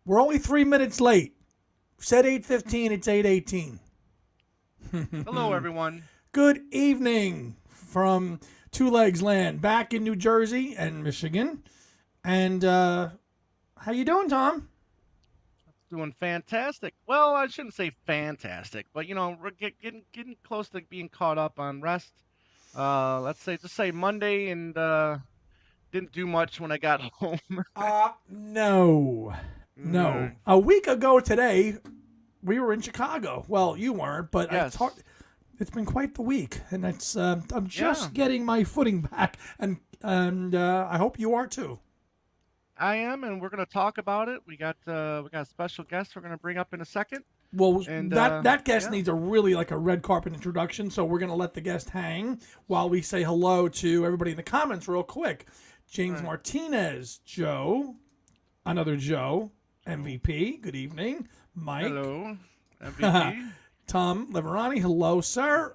We're only 3 minutes late. Said 8:15, it's 8:18. Hello, everyone. Good evening from Two Legs Land, back in New Jersey and Michigan. And how you doing, Tom? Doing fantastic. Well, I shouldn't say fantastic, but we're getting close to being caught up on rest. Just say Monday, and didn't do much when I got home. No. Mm, A week ago today, we were in Chicago. Well, you weren't, but yes. it's been quite the week, and I'm Yeah, just getting my footing back, and I hope you are too. I am, and we're gonna talk about it. We got a special guest we're gonna bring up in a second, Well, and that guest yeah. needs a really like a red carpet introduction, so we're gonna let the guest hang while we say hello to everybody in the comments real quick. All James right. Martinez, Joe, another Joe, MVP. Good evening, Mike, Hello, MVP. Tom Leverani. Hello, sir.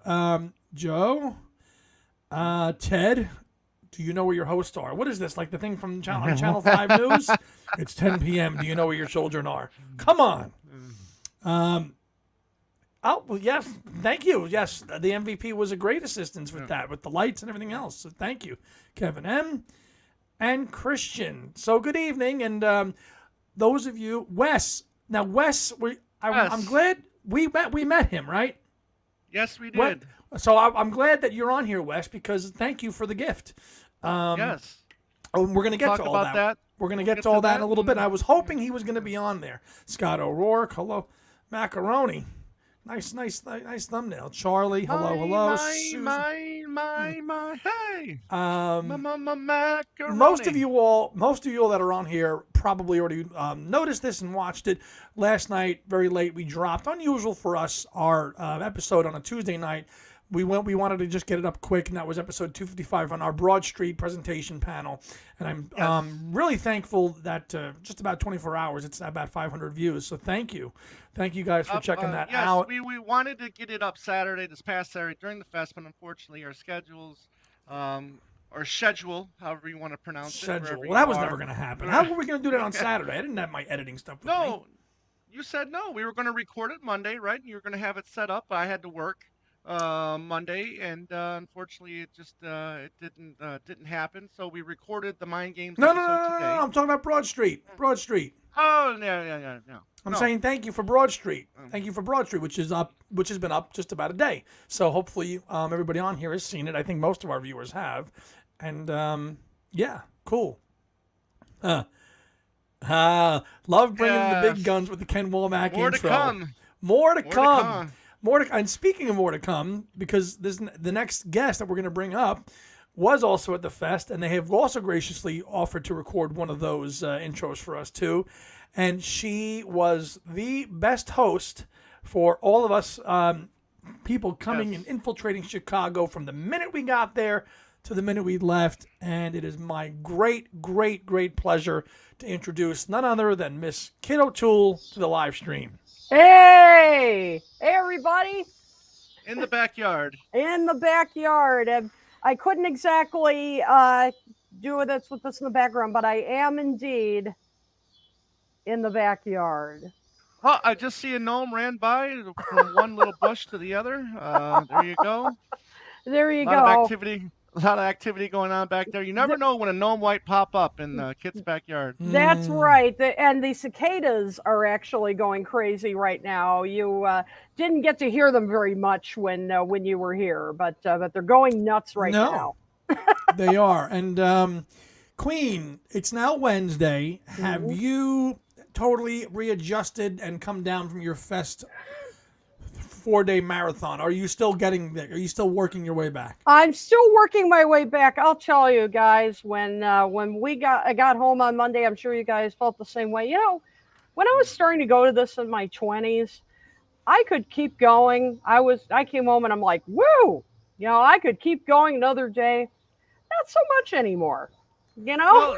Joe, Ted. Do you know where your hosts are? What is this? Like the thing from on Channel 5 News? It's 10 p.m. Do you know where your children are? Come on. Um, Oh, well, yes. Thank you. Yes, the MVP was a great assistance with that, with the lights and everything else. So thank you, Kevin M. and Christian. So good evening. And those of you, Wes. Now, Wes, I'm Yes. glad we met him, right? Yes, we What? did. So I'm glad that you're on here, Wes, because thank you for the gift. Yes. We're going to We'll get talk to all about that. that. We're going to We'll get get to to all that in that. a little bit. And I was hoping he was going to be on there. Scott O'Rourke, hello. Macaroni. Nice thumbnail. Charlie, my, hello. my, Susan. my, my, my, hey, Um, most macaroni. of you all that are on here probably already noticed this and watched it last night. Very late, we dropped. Unusual for us, our episode on a Tuesday night. We wanted to just get it up quick, and that was episode 255 on our Broad Street presentation panel. And I'm Yes. really thankful that just about 24 hours, it's about 500 views. So thank you guys for checking that Yes, out. we wanted to get it up Saturday, this past Saturday during the fest, but unfortunately our schedules, or schedule, however you want to pronounce it, Schedule. wherever Well, that you was never are. going to happen. How were we going to do that on Yeah. Saturday? I didn't have my editing stuff with me. No, you said no. We were going to record it Monday, right? And you were going to have it set up. I had to work Monday, and unfortunately, it didn't happen. So we recorded the Mind Games episode No. today. I'm talking about Broad Street. Broad Street. Oh, yeah. I'm No. saying thank you for Broad Street. Um, Thank you for Broad Street, which has been up just about a day. So hopefully, everybody on here has seen it. I think most of our viewers have, and yeah, cool. Uh, love bringing the big yes. guns with the Ken Womack More intro. to come. More to More to come. come. And speaking of more to come, because the next guest that we're going to bring up was also at the fest, and they have also graciously offered to record one of those intros for us too. And she was the best host for all of us people coming Yes. and infiltrating Chicago from the minute we got there to the minute we left. And it is my great pleasure to introduce none other than Miss Kid O'Toole to the live stream. Hey, everybody In the backyard. in the backyard. And I couldn't exactly do this with this in the background, but I am indeed in the backyard. Oh, I just see a gnome ran by from one little bush to the other. There you go. There you A lot of go. activity. A lot of activity going on back there. You never Th- know when a gnome might pop up in Kit's backyard. That's right. And the cicadas are actually going crazy right now. You didn't get to hear them very much when you were here, but they're going nuts right No, now. they are. And Queen, it's now Wednesday. Have Mhm. you totally readjusted and come down from your fest 4-day marathon? Are you still getting there? Are you still working your way back? I'm still working my way back. I'll tell you guys, when I got home on Monday, I'm sure you guys felt the same way. When I was starting to go to this in my 20s, I could keep going. I came home and I'm like, woo, I could keep going another day. Not so much anymore. You know?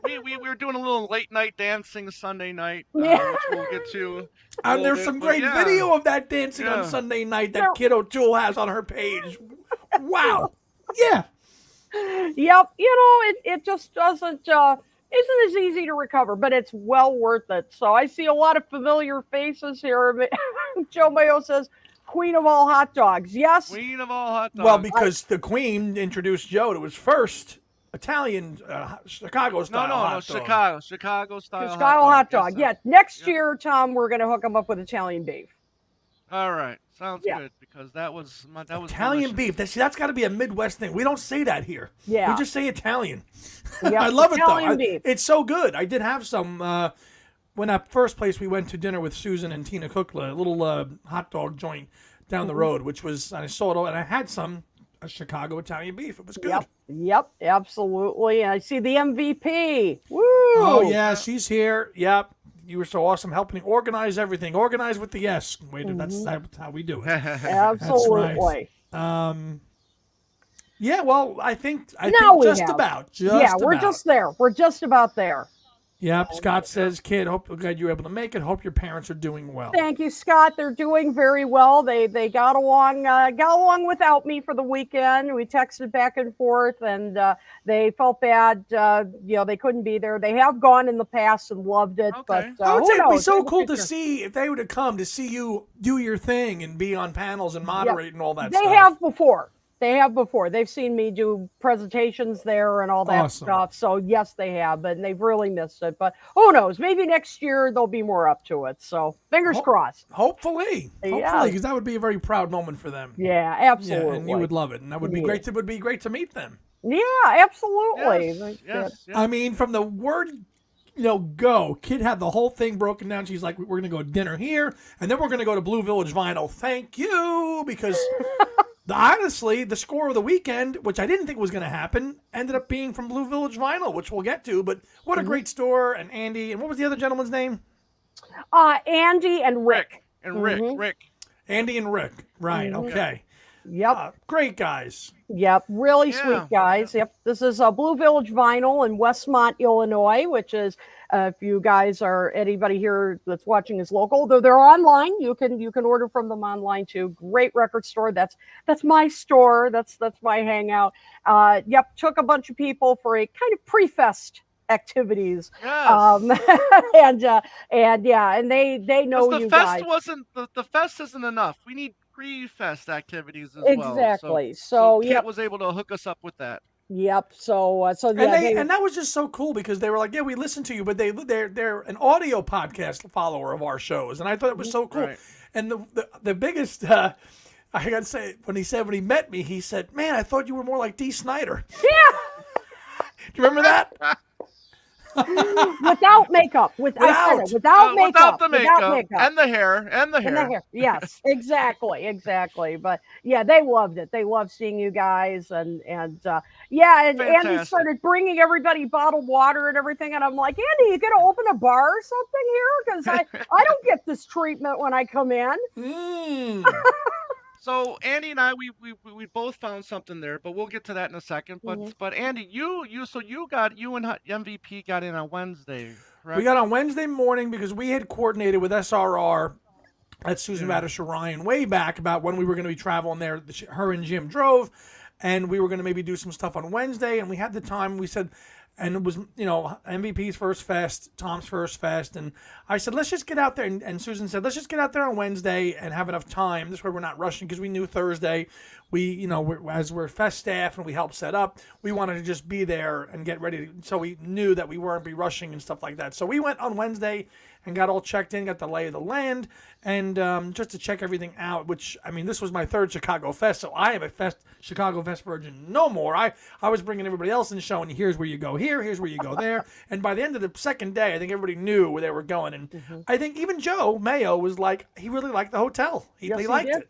Well, we were doing a little late night dancing Sunday night, Yeah. which we'll get to a And little there's bit. some But great yeah, video of that dancing on yeah. Sunday night that No. Kid O'Toole has on her page. Wow. Yeah. Yep. It just doesn't isn't as easy to recover, but it's well worth it. So I see a lot of familiar faces here. Joe Mayo says, "Queen of all hot dogs." Yes, Queen of all hot Well, dogs. because the Queen introduced Joe to his first Italian Chicago no, style no, hot dog. Chicago style Chicago hot dog. Yes, Yeah, next Yep. year, Tom, we're gonna hook them up with Italian beef. All right, sounds Yeah. good because that was Italian delicious. beef. That's got to be a Midwest thing. We don't say that here. Yeah. We just say Italian. Yeah, I love Italian it though. beef. It's so good. I did have some when that first place we went to dinner with Susan and Tina Cookla, a little hot dog joint down the road, which was I saw it all, and I had some Chicago Italian beef. It was good. Yep, absolutely. And I see the MVP. Woo! Oh yeah, she's here. Yep. You were so awesome helping organize everything. Organize with the S. Wait, that's how we do it. Absolutely. Yeah, well, I think Now we just have. about. Yeah, we're about. just there. We're just about there. Yep. Scott says, "Kid, hope glad you were able to make it. Hope your parents are doing well." Thank you, Scott. They're doing very well. They got along without me for the weekend. We texted back and forth, and they felt bad. They couldn't be there. They have gone in the past and loved it, Okay. but I would who say it'd be knows? so Maybe cool to future. see if they would have come to see you do your thing and be on panels and moderate and all that They stuff. have before. They've seen me do presentations there and all that Awesome. stuff. So yes, they have, but they've really missed it. But who knows? Maybe next year they'll be more up to it. So fingers crossed. Hopefully, Yeah. because that would be a very proud moment for them. Yeah, absolutely. Yeah, and you would love it, and that would be great. It would be great to meet them. Yeah, absolutely. Yes. I mean, from the word, go. Kid had the whole thing broken down. She's like, we're going to go to dinner here, and then we're going to go to Blue Village Vinyl. Thank you, because honestly, the score of the weekend, which I didn't think was going to happen, ended up being from Blue Village Vinyl, which we'll get to. But what a great store, and Andy, and what was the other gentleman's name? Andy and Rick. Rick. Andy and Rick. Right, okay. Yep. Great guys. Yep, really Yeah. sweet guys. Yep, this is Blue Village Vinyl in Westmont, Illinois, which is if you guys are anybody here that's watching is local, they're online. You can order from them online too. Great record store. That's my store. That's my hangout. Yep, took a bunch of people for a kind of pre-fest activities. Yes. And yeah, and they know the you fest guys. wasn't the fest isn't enough. We need pre-fest activities as well. Exactly. So Yep. Kit was able to hook us up with that. Yep. So And and that was just so cool because they were like, yeah, we listen to you, but they're an audio podcast follower of our shows, and I thought it was so cool. Right. And the biggest, I gotta say, when he met me, he said, "Man, I thought you were more like Dee Snider." yeah. Do you remember that? Without makeup, without makeup, without the makeup, without makeup. and the hair, and the And hair. the hair. Yes, exactly. But yeah, they loved it. They loved seeing you guys, and Andy Fantastic. started bringing everybody bottled water and everything, and I'm like, Andy, you gonna open a bar or something here? Because I don't get this treatment when I come in. So Andy and I, we both found something there, but we'll get to that in a second. But Andy, you and MVP got in on Wednesday, right? We got on Wednesday morning because we had coordinated with SRR. That's Susan Radish Ryan way back about when we were going to be traveling there. Her and Jim drove, and we were going to maybe do some stuff on Wednesday. And we had the time. We said, and it was MVP's first fest, Tom's first fest, and I said let's just get out there. And Susan said let's just get out there on Wednesday and have enough time. This way we're not rushing because we knew Thursday. As we're fest staff and we helped set up, we wanted to just be there and get ready. So we knew that we weren't be rushing and stuff like that. So we went on Wednesday and got all checked in, got the lay of the land, and just to check everything out, which, I mean, this was my third Chicago Fest, so I am a Chicago Fest virgin no more. I was bringing everybody else in, showing you, here's where you go here, here's where you go there, and by the end of the second day, I think everybody knew where they were going, and I think even Joe Mayo was like, he really liked the hotel. He liked it.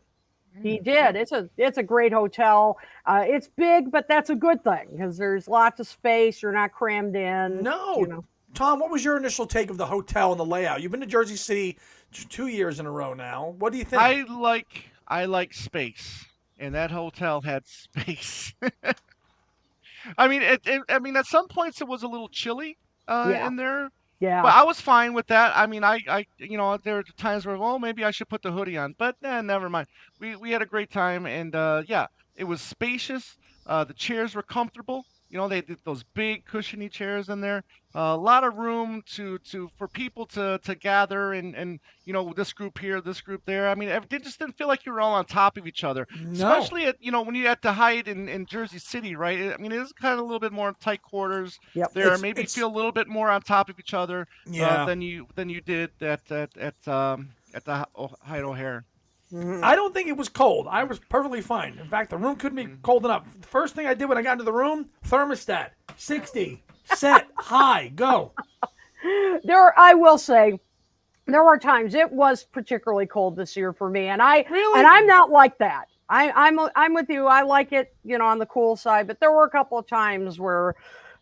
He did. It's a great hotel. It's big, but that's a good thing because there's lots of space. You're not crammed in. No. Tom, what was your initial take of the hotel and the layout? You've been to Jersey City 2 years in a row now. What do you think? I like space, and that hotel had space. I mean, at some points it was a little chilly in there. Yeah. But I was fine with that. I mean, there were times where, well, maybe I should put the hoodie on, but never mind. We had a great time, and it was spacious. The chairs were comfortable. They did those big cushiony chairs in there. A lot of room for people to gather and this group here, this group there. I mean, it just didn't feel like you were all on top of each other, No. especially at when you had to hide in Jersey City, right? I mean, it is kind of a little bit more tight quarters Yep. there. Maybe feel a little bit more on top of each other Yeah. than you did at the Hyde O'Hare. I don't think it was cold. I was perfectly fine. In fact, the room couldn't be cold enough. The first thing I did when I got into the room, thermostat, 60, set, high, go. I will say, there were times it was particularly cold this year for me, and Really? I'm not like that. I'm with you. I like it, on the cool side, but there were a couple of times where,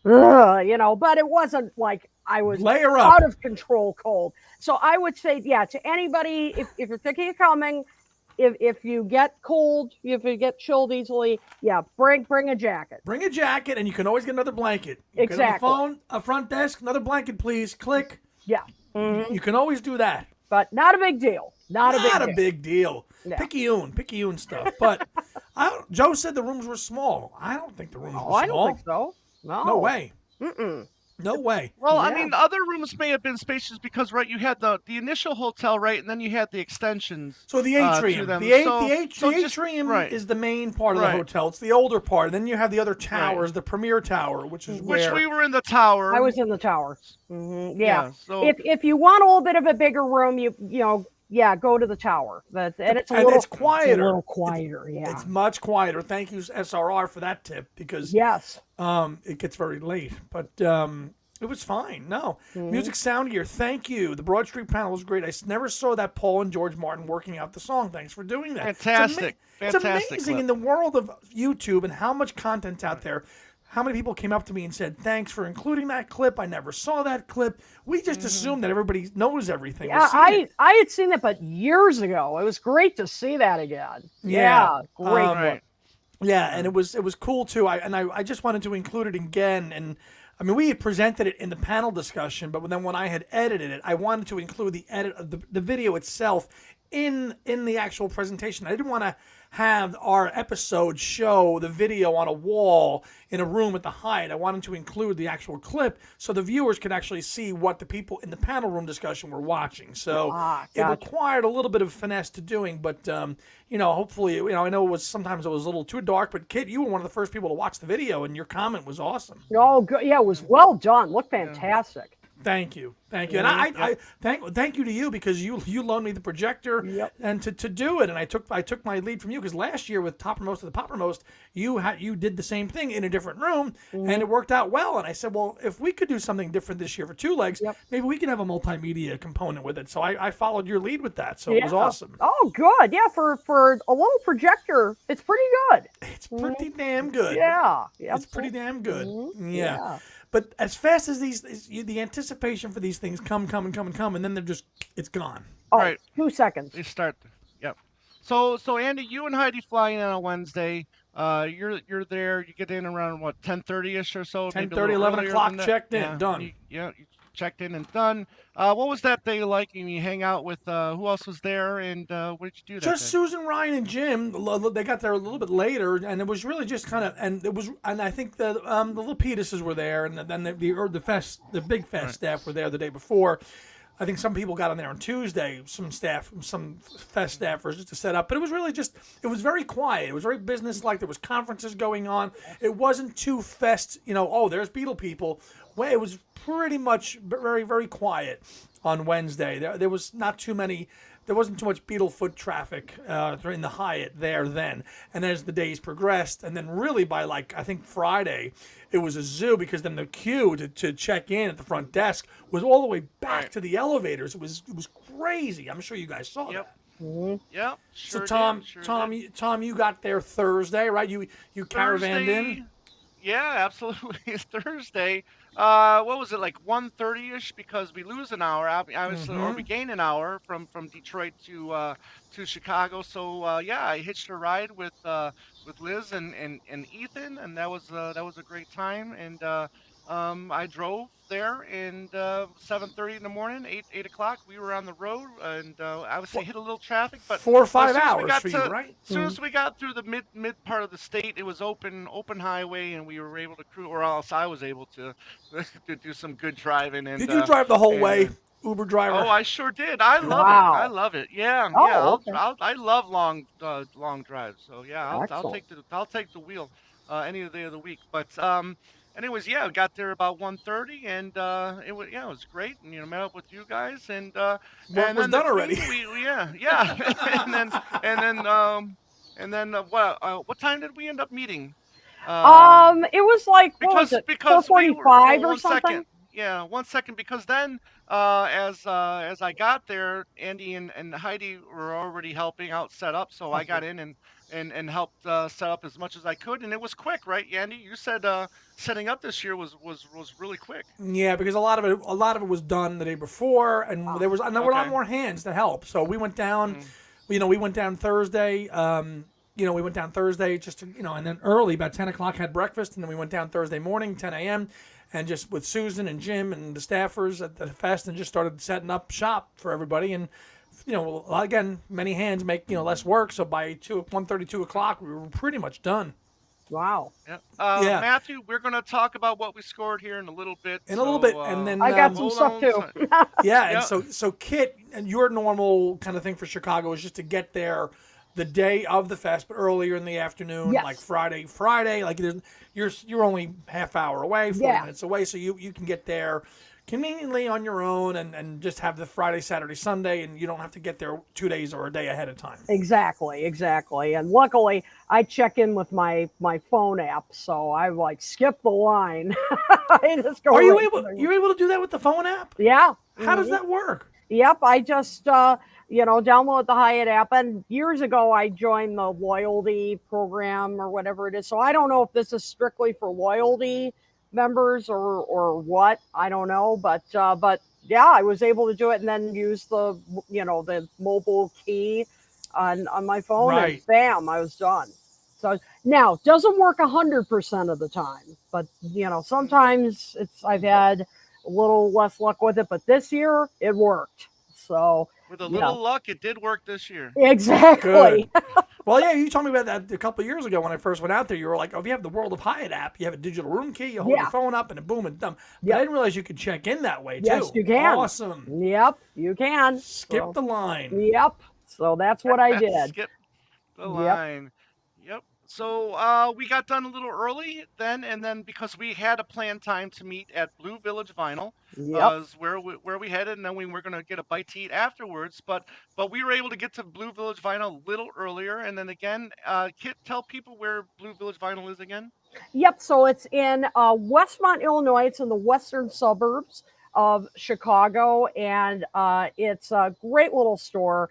but it wasn't like I was Layer up. out of control cold. So I would say, yeah, to anybody, if you're thinking of coming, if you get cold, if you get chilled easily, yeah, bring a jacket. Bring a jacket, and you can always get another blanket. Exactly. Get on the phone, a front desk, another blanket, please. Click. Yeah. You can always do that. But not a big deal. Not a big deal. Yeah. Picayune stuff. But Joe said the rooms were small. I don't think the rooms were small. I don't think so. No way. Mm-mm. No way. Well, Yeah. I mean, other rooms may have been spacious because, right, you had the initial hotel, right, and then you had the extensions. So the atrium, them. the atrium right. is the main part of the Right. hotel. It's the older part. And then you have the other towers, the premier tower, which is Which where we were in the tower. I was in the tower. Mm-hmm. Yeah. So If you want a little bit of a bigger room, go to the tower. And it's it's quieter. It's a little quieter. Yeah. It's much quieter. Thank you, SRR, for that tip because Yes. it gets very late. But it was fine. No. Music sound gear. Thank you. The Broad Street panel was great. I never saw that Paul and George Martin working out the song. Thanks for doing that. Fantastic. It's Fantastic amazing clip. in the world of YouTube and how much content's out there. How many people came up to me and said, thanks for including that clip. I never saw that clip. We just assumed that everybody knows everything. Yeah, I had seen that, but years ago. It was great to see that again. Yeah. Great. Right. Yeah, and it was cool too. I just wanted to include it again. And I mean, we had presented it in the panel discussion, but then when I had edited it, I wanted to include the edit of the video itself in the actual presentation. I didn't want to have our episode show the video on a wall in a room at the Hyatt. I wanted to include the actual clip so the viewers could actually see what the people in the panel room discussion were watching. So it gotcha. required a little bit of finesse to doing, but hopefully, I know sometimes it was a little too dark, but Kit, you were one of the first people to watch the video, and your comment was awesome. Oh, good. Yeah, it was well done. Looked fantastic. Thank you. And I thank you to you because you loaned me the projector and to do it, and I took my lead from you because last year with Toppermost of the Poppermost, you did the same thing in a different room, and it worked out well. And I said, well, if we could do something different this year for Two Legs, maybe we can have a multimedia component with it. So I followed your lead with that. So it was awesome. Oh, good. Yeah, for a little projector, it's pretty good. It's pretty damn good. Yeah. It's pretty damn good. Yeah. But as fast as the anticipation for these things come, and then it's gone. Oh, Right. 2 seconds. They start. Yep. So Andy, you and Heidi fly in on a Wednesday. You're there. You get in around what 10:30ish or so. 10:30, 11 o'clock. Checked in. Done. You checked in and done. What was that day like? And you hang out with who else was there? And what did you do? Just Susan, Ryan, and Jim. They got there a little bit later, and it was really just kind of. And I think the little Petuses were there, and then the big fest staff were there the day before. I think some people got on there on Tuesday, some fest staffers just to set up. But it was really it was very quiet. It was very business-like. There was conferences going on. It wasn't too fest, there's Beatle people. Well, it was pretty much very, very quiet on Wednesday. There was not too many. There wasn't too much Beatle foot traffic in the Hyatt there then. And as the days progressed, and then really by I think Friday, it was a zoo because then the queue to check in at the front desk was all the way back to the elevators. It was crazy. I'm sure you guys saw that. Yep. So Tom, you got there Thursday, right? You caravanned in. Yeah, absolutely. It's Thursday. What was it, like 1:30ish? Because we lose an hour, obviously, or we gain an hour from Detroit to Chicago. So I hitched a ride with Liz and Ethan, and that was a great time. And I drove there, and 7:30 in the morning, 8 o'clock, we were on the road, and obviously hit a little traffic, but 4 or as 5 soon as we hours got for you, right? as soon as we got through the mid part of the state, it was open highway, and we were able to cruise, or else I was able to to do some good driving, Did you drive the whole way, and Uber oh, driver? I sure did. I love it. I Wow. love it. Yeah, yeah. Oh, okay. I love long drives. So yeah, Excellent. I'll take the wheel any day of the week. But anyways, yeah, we got there about 1:30, and it was great. And met up with you guys, Work and was then the done already. food yeah, and then and then what time did we end up meeting? It was like, what was it, four Because we were, oh, 45 or 1 second. something? Yeah, 1 second, because then as I got there, Andy and Heidi were already helping out set up, so I got in and helped set up as much as I could, and it was quick, right, Andy? You said setting up this year was really quick. Yeah, because a lot of it was done the day before, and there were a lot Okay. more hands to help. So we went down, Mm, we went down Thursday. We went down Thursday just to, and then early about 10 o'clock had breakfast, and then we went down Thursday morning 10 a.m. and just with Susan and Jim and the staffers at the fest and just started setting up shop for everybody. And again, many hands make less work. So by 1:30, 2 o'clock, we were pretty much done. Wow. yeah. Yeah, Matthew, we're gonna talk about what we scored here in a little bit, in a little bit, so and then I got some hold stuff on. too. yeah, and Yeah. so Kit, and your normal kind of thing for Chicago is just to get there the day of the fest, but earlier in the afternoon, Yes. like Friday, like you're only half hour away, 40 Yeah. minutes away, so you can get there conveniently on your own and just have the Friday, Saturday, Sunday, and you don't have to get there 2 days or a day ahead of time. Exactly. And luckily, I check in with my phone app, so I like skip the line. I just go Are you right to able? the- You're able to do that with the phone app? Yeah. How does Mhm. that work? Yep. I just download the Hyatt app, and years ago I joined the loyalty program or whatever it is. So I don't know if this is strictly for loyalty members or what. I don't know, but yeah, I was able to do it and then use the mobile key on my phone, Right. and bam, I was done. So now doesn't work 100% of the time, but sometimes I've had a little less luck with it, but this year it worked. So With a yeah, little luck, it did work this year. exactly. Good. Well, yeah, you told me about that a couple of years ago when I first went out there. You were like, "Oh, if you have the World of Hyatt app, you have a digital room key. You hold Yeah. your phone up, and it boom, it's done." But Yep. I didn't realize you could check in that way too. Yes, you can. Awesome. Yep, you can. Skip So, the line. yep. So that's what I did. Skip the Yep. line. Yep. So we got done a little early then, and then because we had a planned time to meet at Blue Village Vinyl, Yep. is where we headed, and then we were gonna get a bite to eat afterwards. But we were able to get to Blue Village Vinyl a little earlier, and then again, Kit, tell people where Blue Village Vinyl is again. Yep. So it's in Westmont, Illinois. It's in the western suburbs of Chicago, and it's a great little store.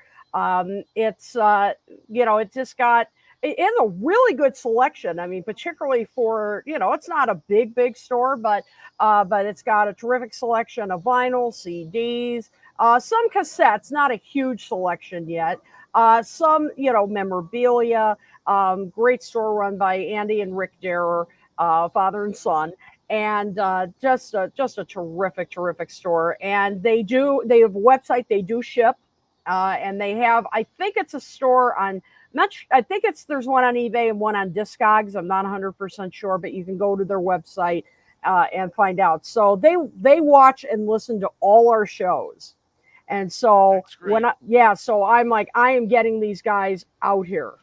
It's it just got it has a really good selection. I mean, particularly for it's not a big store, but it's got a terrific selection of vinyl, CDs, some cassettes. Not a huge selection yet. Some memorabilia. Great store run by Andy and Rick Darrer, father and son, and just a terrific store. And they have a website. They do ship, and they have, I think it's a store on. I think there's one on eBay and one on Discogs. I'm not 100% sure, but you can go to their website and find out. So they watch and listen to all our shows. And so That's great. so I'm like, I am getting these guys out here.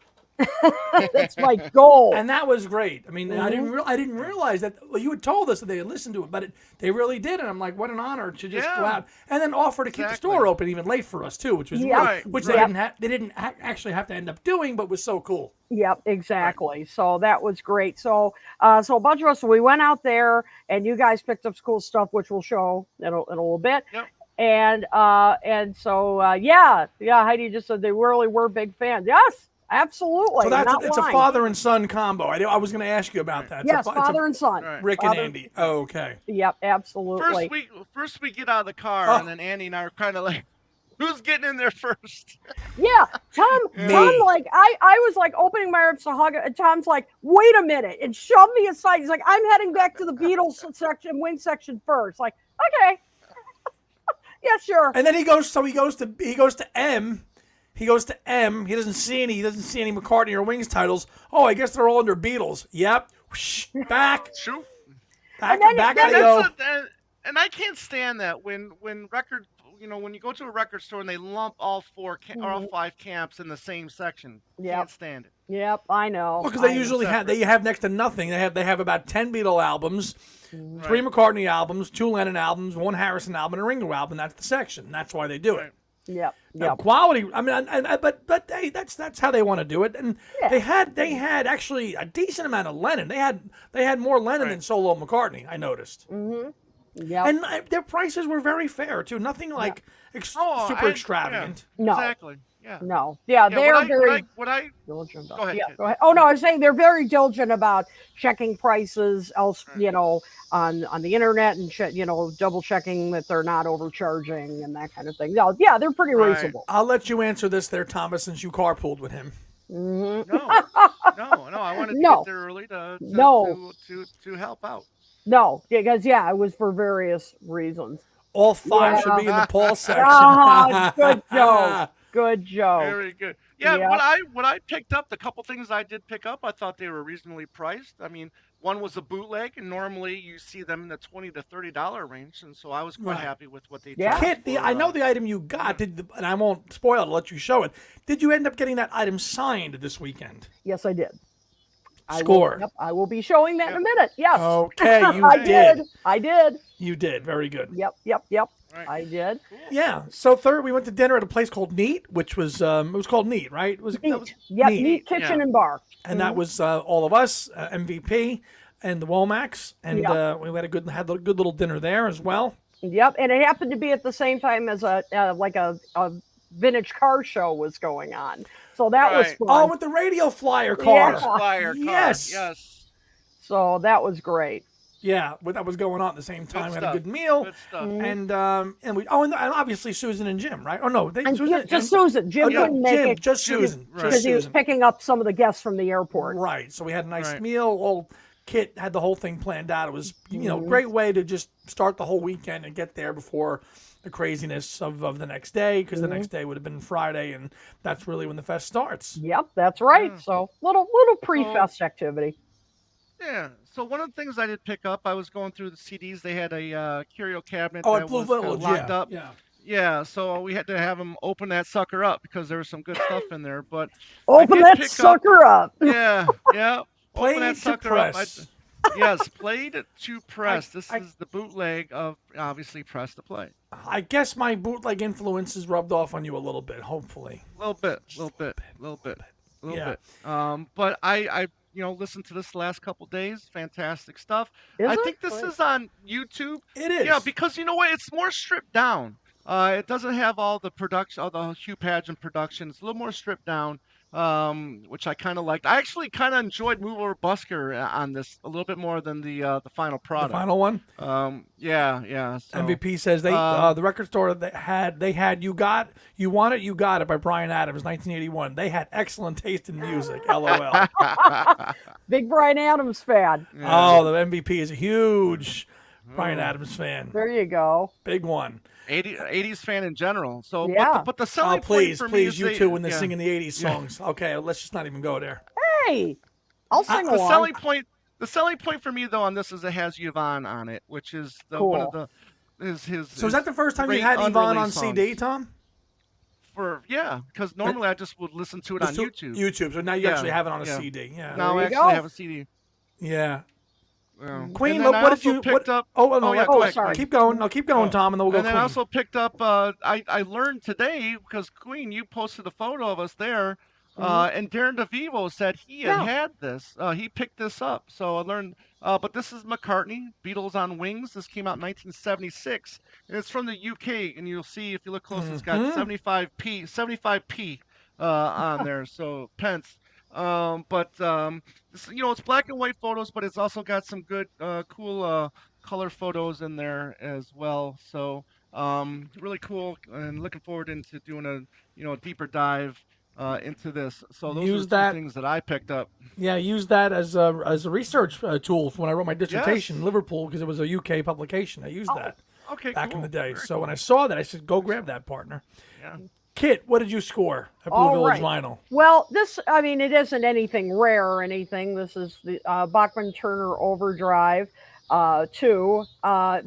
That's my goal. And that was great. I mean, I Mhm. didn't realize that. Well, you had told us that they had listened to it, but they really did. And I'm like, what an honor to just go Yeah. out and then offer to keep the Exactly. store open even late for us too, which was Yeah. really, Right. which Yep. they didn't actually have to end up doing, but was so cool. Yep, exactly. So that was great. So a bunch of us, we went out there, and you guys picked up some cool stuff, which we'll show in a little bit. Yep. And so Heidi just said they really were big fans. Yes, absolutely. So Not it's a lying. father and son combo. I was going to ask you about that. Yes, it's father and son. Right. Rick and Father- Andy. Oh, okay. Yep, absolutely. First we get out of the car, Oh. and then Andy and I are kind of like, who's getting in there first? Yeah, Tom, Me. like I was like opening my arms to hug it, and Tom's like, wait a minute, and shoved me aside. He's like, I'm heading back to the Beatles section, wing section first. Like, Okay. Yeah, sure. And then he goes to M. He goes to M. He doesn't see any McCartney or Wings titles. Oh, I guess they're all under Beatles. Yep. Whoosh, back. Shoot. Back then- back then I go. And I can't stand that when record, when you go to a record store and they lump all or all 5 camps in the same section. Yep. Can't stand it. Yep, I know. Well, because they I know. usually have next to nothing. They have about 10 Beatle albums, 3 Right. McCartney albums, 2 Lennon albums, 1 Harrison album, and a Ringo album. That's the section. That's why they do it. Right. Yep. Now, Yep. quality. I mean, but hey, that's how they want to do it. And Yeah. they had actually a decent amount of Lennon. They had more Lennon than solo McCartney. I noticed. Yep. And their prices were very fair too. Nothing like super extravagant. No. Exactly. Yeah. No. Yeah, they're very what I diligent about. Go ahead, Yeah, Kit. go ahead. Oh no, I was saying they're very diligent about checking prices else, on the internet and double checking that they're not overcharging and that kind of thing. No, yeah, they're pretty Right. reasonable. I'll let you answer this there, Thomas, since you carpooled with him. no, I wanted to No. get there early No. to help out. No, because it was for various reasons. All 5 Yeah. should be in the Paul section. Ah, good joke. Good joke. Very good. Yeah, Yeah. what I picked up, the couple things I did pick up, I thought they were reasonably priced. I mean, one was a bootleg, and normally you see them in the $20 to $30 range, and so I was quite Right. happy with what they Yeah. charged Kit, for, I know the item you got, and I won't spoil it. I'll let you show it. Did you end up getting that item signed this weekend? Yes, I did. Score. I will be showing that in a minute. Yes. Okay, you I did. I did. You did. Very good. Yep. Right. I did. Yeah. So third, we went to dinner at a place called Neat, which was it was called Neat, right? It was that was Neat. Yep. Neat. Neat kitchen Yeah. and bar. And that was all of us, MVP, and the Womacs, and Yep. we had a good little dinner there as well. Yep. And it happened to be at the same time as a vintage car show was going on. So that was Right. fun. Oh, with the radio flyer car. Yeah. Flyer car. Yes. Yes. So that was great. Yeah, that was going on at the same time. We had a stuff. good meal, Good stuff. Mm-hmm. and obviously Susan and Jim, right? Oh no, And Susan, just Susan. Jim yeah, couldn't make Jim, it just Susan, Right. because just he was Susan. picking up some of the guests from the airport. Right. So we had a nice Right. meal. All Kit had the whole thing planned out. It was Mm-hmm. great way to just start the whole weekend and get there before the craziness of the next day, because the Mm-hmm. next day would have been Friday, and that's really when the fest starts. Yep, that's right. So little pre-fest activity. Yeah. So one of the things I did pick up, I was going through the CDs. They had a curio cabinet Oh, that at Blue was kinda Village, locked yeah, up. yeah. Yeah, so we had to have them open that sucker up because there was some good stuff in there. But Open did that pick up- sucker up. yeah, open Played that to sucker press. up. Yes, played to press. This I- is the bootleg of obviously press to play. I guess my bootleg influences rubbed off on you a little bit. Hopefully, A little bit. Yeah. But I listened to this the last couple days. Fantastic stuff. Is I it? think this Great. is on YouTube. it is. Yeah, because you know what? It's more stripped down. It doesn't have all the production, all the Hugh Pageant production. It's a little more stripped down, which I kind of liked. I actually kind of enjoyed Move Over Busker on this a little bit more than the final the product. final one. Yeah. So, MVP says the record store they had you want it by Bryan Adams, 1981. They had excellent taste in music. LOL. Big Brian Adams fan. Oh, the MVP is a huge Bryan Adams fan. There you go. Big one. 80s fan in general. So, Yeah. but the Oh, selling please, point for me is you they- two when they're yeah. singing the 80s songs. Okay, let's just not even go there. Hey, I'll sing The along. selling point for me though on this is it has Yvonne on it, which is one of Cool. the his. So is that the first time you great had Yvonne on unreleased CD, songs. Tom? Because normally I just would listen to it on YouTube. YouTube. So now you Yeah, actually have it on a yeah. CD. Yeah. Now There I you actually go. have a CD. Yeah. Yeah. Queen, And then I what did also you picked up? Oh, no, yeah, let- go oh, ahead, sorry. keep going. No, keep going, Oh. Tom, and then we'll go And then I Queen. also picked up. I learned today because Queen, you posted a photo of us there, and Darren DeVivo said he had this. He picked this up, so I learned. But this is McCartney, Beatles on Wings. This came out in 1976, and it's from the UK. And you'll see if you look close, it's got 75p on there. So pence. This, it's black and white photos, but it's also got some good, cool color photos in there as well. So really cool, and looking forward into doing a deeper dive into this. So those Use are the that- two things that I picked up. Yeah, I used that as a research tool when I wrote my dissertation Yes. in Liverpool because it was a UK publication. I used that. Okay, back in cool. the day. Very So cool. when I saw that, I said, "Go grab that, partner." Yeah. Kit, what did you score at Blue All Village right. Vinyl? Well, I mean, it isn't anything rare or anything. This is the Bachman Turner Overdrive 2,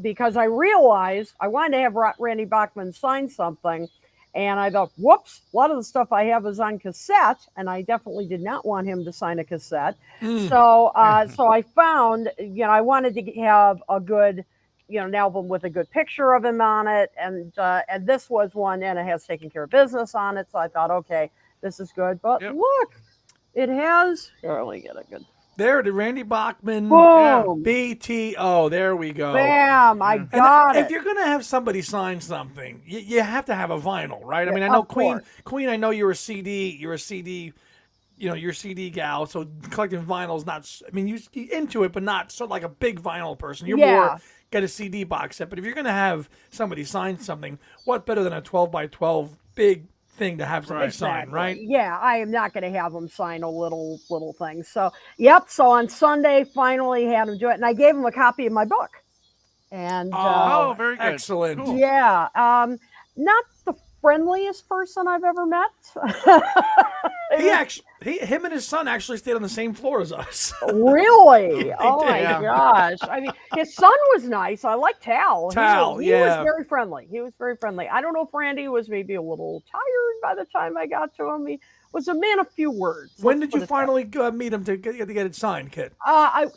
because I realized I wanted to have Randy Bachman sign something. And I thought, whoops, a lot of the stuff I have is on cassette, and I definitely did not want him to sign a cassette. So, so I found, I wanted to have a good, an album with a good picture of him on it, and this was one, and it has Taking Care of Business on it. So I thought, okay, this is good. But Yep. look, it has. Here, let me get a good. There, the Randy Bachman Boom. BTO. There we go. Bam! I And got if it. you're gonna have somebody sign something, you have to have a vinyl, right? I mean, I Of know course. Queen. I know you're a CD. You're a CD. You're a CD gal. So collecting vinyl's not. I mean, you into it, but not so like a big vinyl person. You're more Yeah. get a CD box set. But if you're gonna have somebody sign something, what better than a 12 by 12 big thing to have somebody sign, right? Yeah, I am not going to have him sign a little thing. So, yep. So on Sunday, finally had him do it, and I gave him a copy of my book. And Oh, very good. excellent. Cool. yeah, not the friendliest person I've ever met. Him and his son actually stayed on the same floor as us. Really? Oh my Yeah. gosh! I mean, his son was nice. I like Tal. He yeah. was very friendly. He was very friendly. I don't know if Randy was maybe a little tired by the time I got to him. He was a man of few words. When did you finally meet him to get it signed, Kit?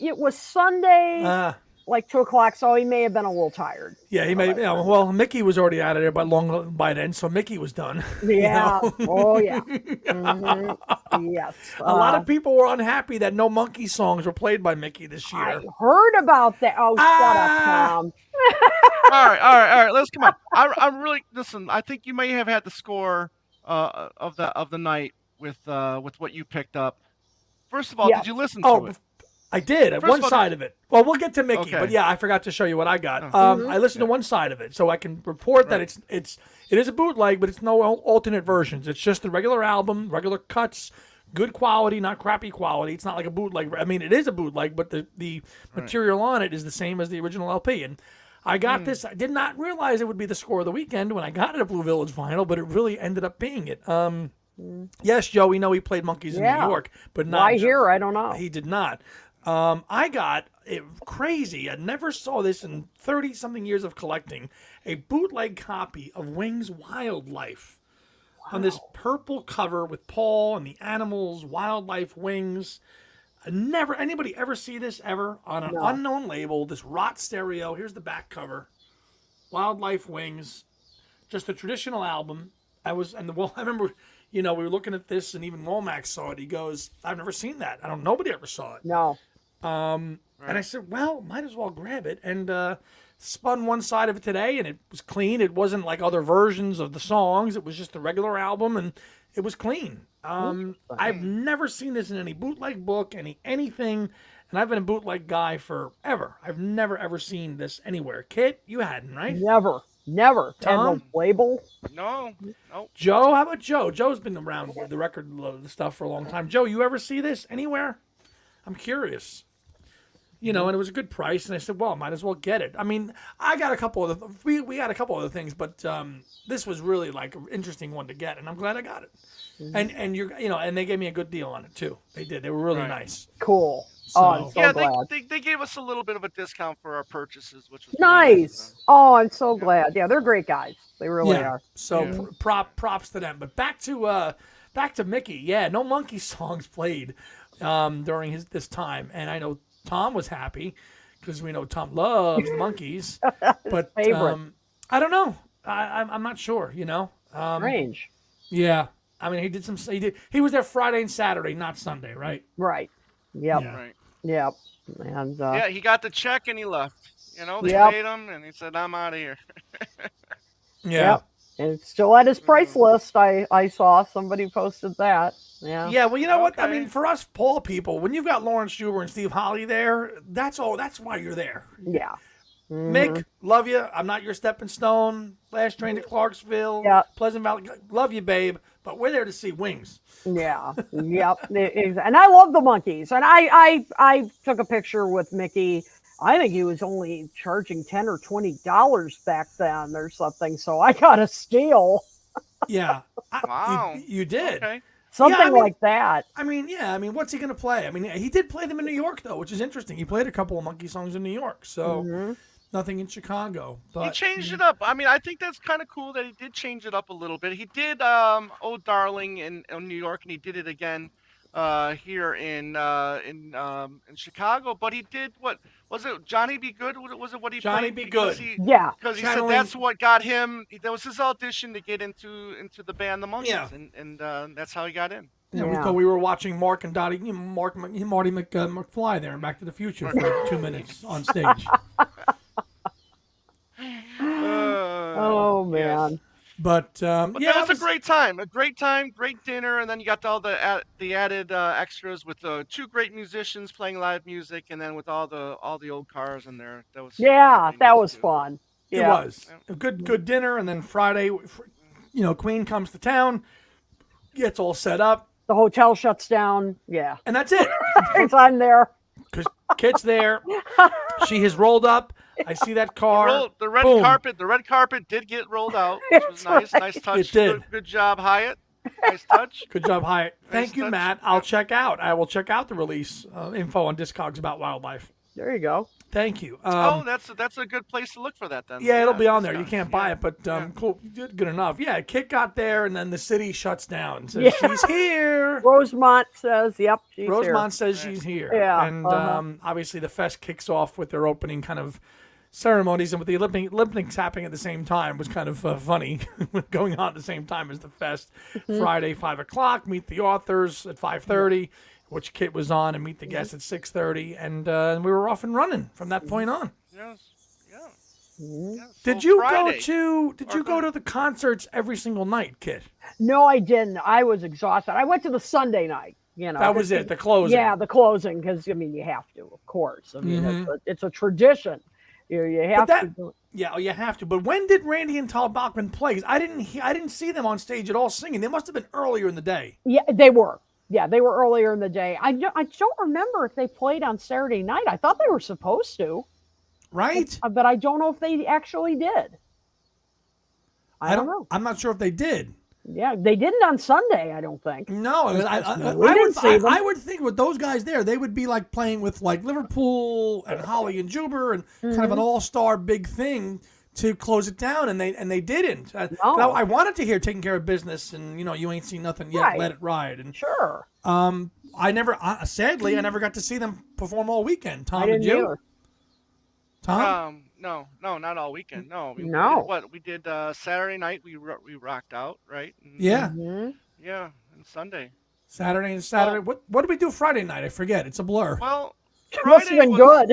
It was Sunday, like 2:00. So he may have been a little tired. Yeah, he may. Well, Mickey was already out of there by then, so Mickey was done. Yeah. Oh yeah. Mm-hmm. Yes. A lot of people were unhappy that no Monkey songs were played by Mickey this year. I heard about that. Oh, shut up, Tom. All right. Let's come on. I'm really listen. I think you may have had the score of the night with what you picked up. First of all, Yeah. did you listen to it? I did at one side of it. Well, we'll get to Mickey, Okay. but yeah, I forgot to show you what I got. Mm-hmm. I listened to one side of it, so I can report that it is a bootleg, but it's no alternate versions. It's just the regular album, regular cuts, good quality, not crappy quality. It's not like a bootleg. I mean, it is a bootleg, but the material on it is the same as the original LP. And I got this. I did not realize it would be the score of the weekend when I got it at Blue Village Vinyl, but it really ended up being it. Yes, Joe, we know he played Monkeys in New York, but not Why here? I don't know. He did not. I got it crazy. I never saw this in 30-something years of collecting. A bootleg copy of Wings Wildlife on this purple cover with Paul and the animals, Wildlife Wings. Never anybody ever see this ever on an unknown label. This rot stereo. Here's the back cover. Wildlife Wings, just a traditional album. I remember, we were looking at this, and even Womack saw it. He goes, "I've never seen that. Nobody ever saw it." No. And I said, well, might as well grab it. And spun one side of it today, and it was clean. It wasn't like other versions of the songs. It was just a regular album, and it was clean. I've never seen this in any bootleg book, anything, and I've been a bootleg guy forever. I've never, ever seen this anywhere. Kit, you hadn't, right? Never. Tom? And the label? No. Joe, how about Joe? Joe's been around with the record stuff for a long time. Joe, you ever see this anywhere? I'm curious. And it was a good price, and I said, well, might as well get it. I mean, I got a couple of we got a couple other things, but this was really like an interesting one to get, and I'm glad I got it. And you're and they gave me a good deal on it too. They did. They were really nice. Cool. So, I'm so Yeah, glad. they gave us a little bit of a discount for our purchases, which was Nice. Oh, I'm so glad. Yeah, they're great guys. They really are. So props to them. But back to Mickey. Yeah, no Monkey songs played during this time, and I know Tom was happy because we know Tom loves the Monkeys. But favorite. I don't know. I'm not sure. Strange. Yeah. I mean, he was there Friday and Saturday, not Sunday, right? Right. Yep. Yeah. Right. Yep. And Yeah, he got the check and he left. They Yep. paid him, and he said, "I'm out of here." Yeah. Yep. And it's still at his price list. I saw somebody posted that. Yeah. Yeah, well, you know what? I Okay. mean, for us Paul people, when you've got Lawrence Schuber and Steve Holly there, that's all. That's why you're there. Yeah. Mick, love you. I'm not your stepping stone. Last train to Clarksville. Yeah. Pleasant Valley. Love you, babe. But we're there to see Wings. Yeah. Yep. And I love the Monkeys. And I took a picture with Mickey I think he was only charging $10 or $20 back then or something. So I got a steal, Yeah, Wow. you did. Okay. something I mean- like that. I mean, yeah. I mean, what's he going to play? I mean, he did play them in New York though, which is interesting. He played a couple of Monkey songs in New York, so Mhm. nothing in Chicago. He But changed it up. I mean, I think that's kind of cool that he did change it up a little bit. He did "Oh Darling" in New York, and he did it again here in Chicago. But he did what was it? Johnny Be Good? Was it what he Johnny played? Be Because Good. Yeah. he said Channeling- that's what got him. That was his audition to get into the band the Monkees, Yeah. and that's how he got in. yeah, we Yeah. thought we were watching Mark and Dottie, Marty McFly there in Back to the Future for 2 minutes on stage. Oh yes. man. But But yeah, that was a great time, great dinner, and then you got all the added extras with 2 great musicians playing live music, and then with all the old cars in there. That was Yeah, pretty that nice, was too. fun. It Yeah. was a good dinner, and then Friday, Queen comes to town, gets all set up, The hotel shuts down. Yeah. and that's it. It's on there. Because Kit's there, she has rolled up. I see that car. The red Boom. carpet did get rolled out, which was That's nice. Nice touch. It did. Good job, Hyatt. Nice touch. Good job, Hyatt. Thank Nice you, touch. Matt. I'll check out. I will check out the release info on Discogs about wildlife. There you go. Thank you. Oh, that's a good place to look for that then. Yeah, it'll be on there. You Discogs. can't buy Yeah. it, but Yeah. cool. You did good enough. Yeah, Kit got there, and then the city shuts down. Says Yeah. she's here. Rosemont says, "Yep, she's Rosemont says she's here. Yeah, And obviously the fest kicks off with their opening kind of ceremonies, and with the Olympics happening at the same time was kind of funny, going on at the same time as the fest. Mm-hmm. Friday, 5 o'clock, meet the authors at 5:30, which Kit was on, and meet the guests at 6:30, and we were off and running from that point on. Yes. Yeah. here." Yeah. Did So you Friday, go to the concerts every single night, Kit? No, I didn't. I was exhausted. I went to the Sunday night. That was it, the closing. Yeah, the closing, because I mean you have to, of course. I mean it's a tradition. You have to do it. Yeah, you have to. But when did Randy and Tal Bachman play? 'Cause I didn't see them on stage at all singing. They must have been earlier in the day. Yeah, they were. Yeah, they were earlier in the day. I don't remember if they played on Saturday night. I thought they were supposed to, Right? but I don't know if they actually did. I don't know. I'm not sure if they did. Yeah, they didn't on Sunday, I don't think. No, We didn't see them. I would think with those guys there, they would be like playing with like Liverpool and Holly and Juber and kind of an all-star big thing to close it down, and they didn't. No. I wanted to hear "Taking Care of Business" and you ain't seen nothing yet, Right. Let It Ride, and Sure. sadly I never got to see them perform all weekend. Tom, I did didn't you? either. Tom? No, not all weekend. No. No. We did Saturday night. We rocked out, right? And, Yeah, Mhm. Yeah, and Sunday. Saturday and Saturday. What did we do Friday night? I forget. It's a blur. Well, Must have been good.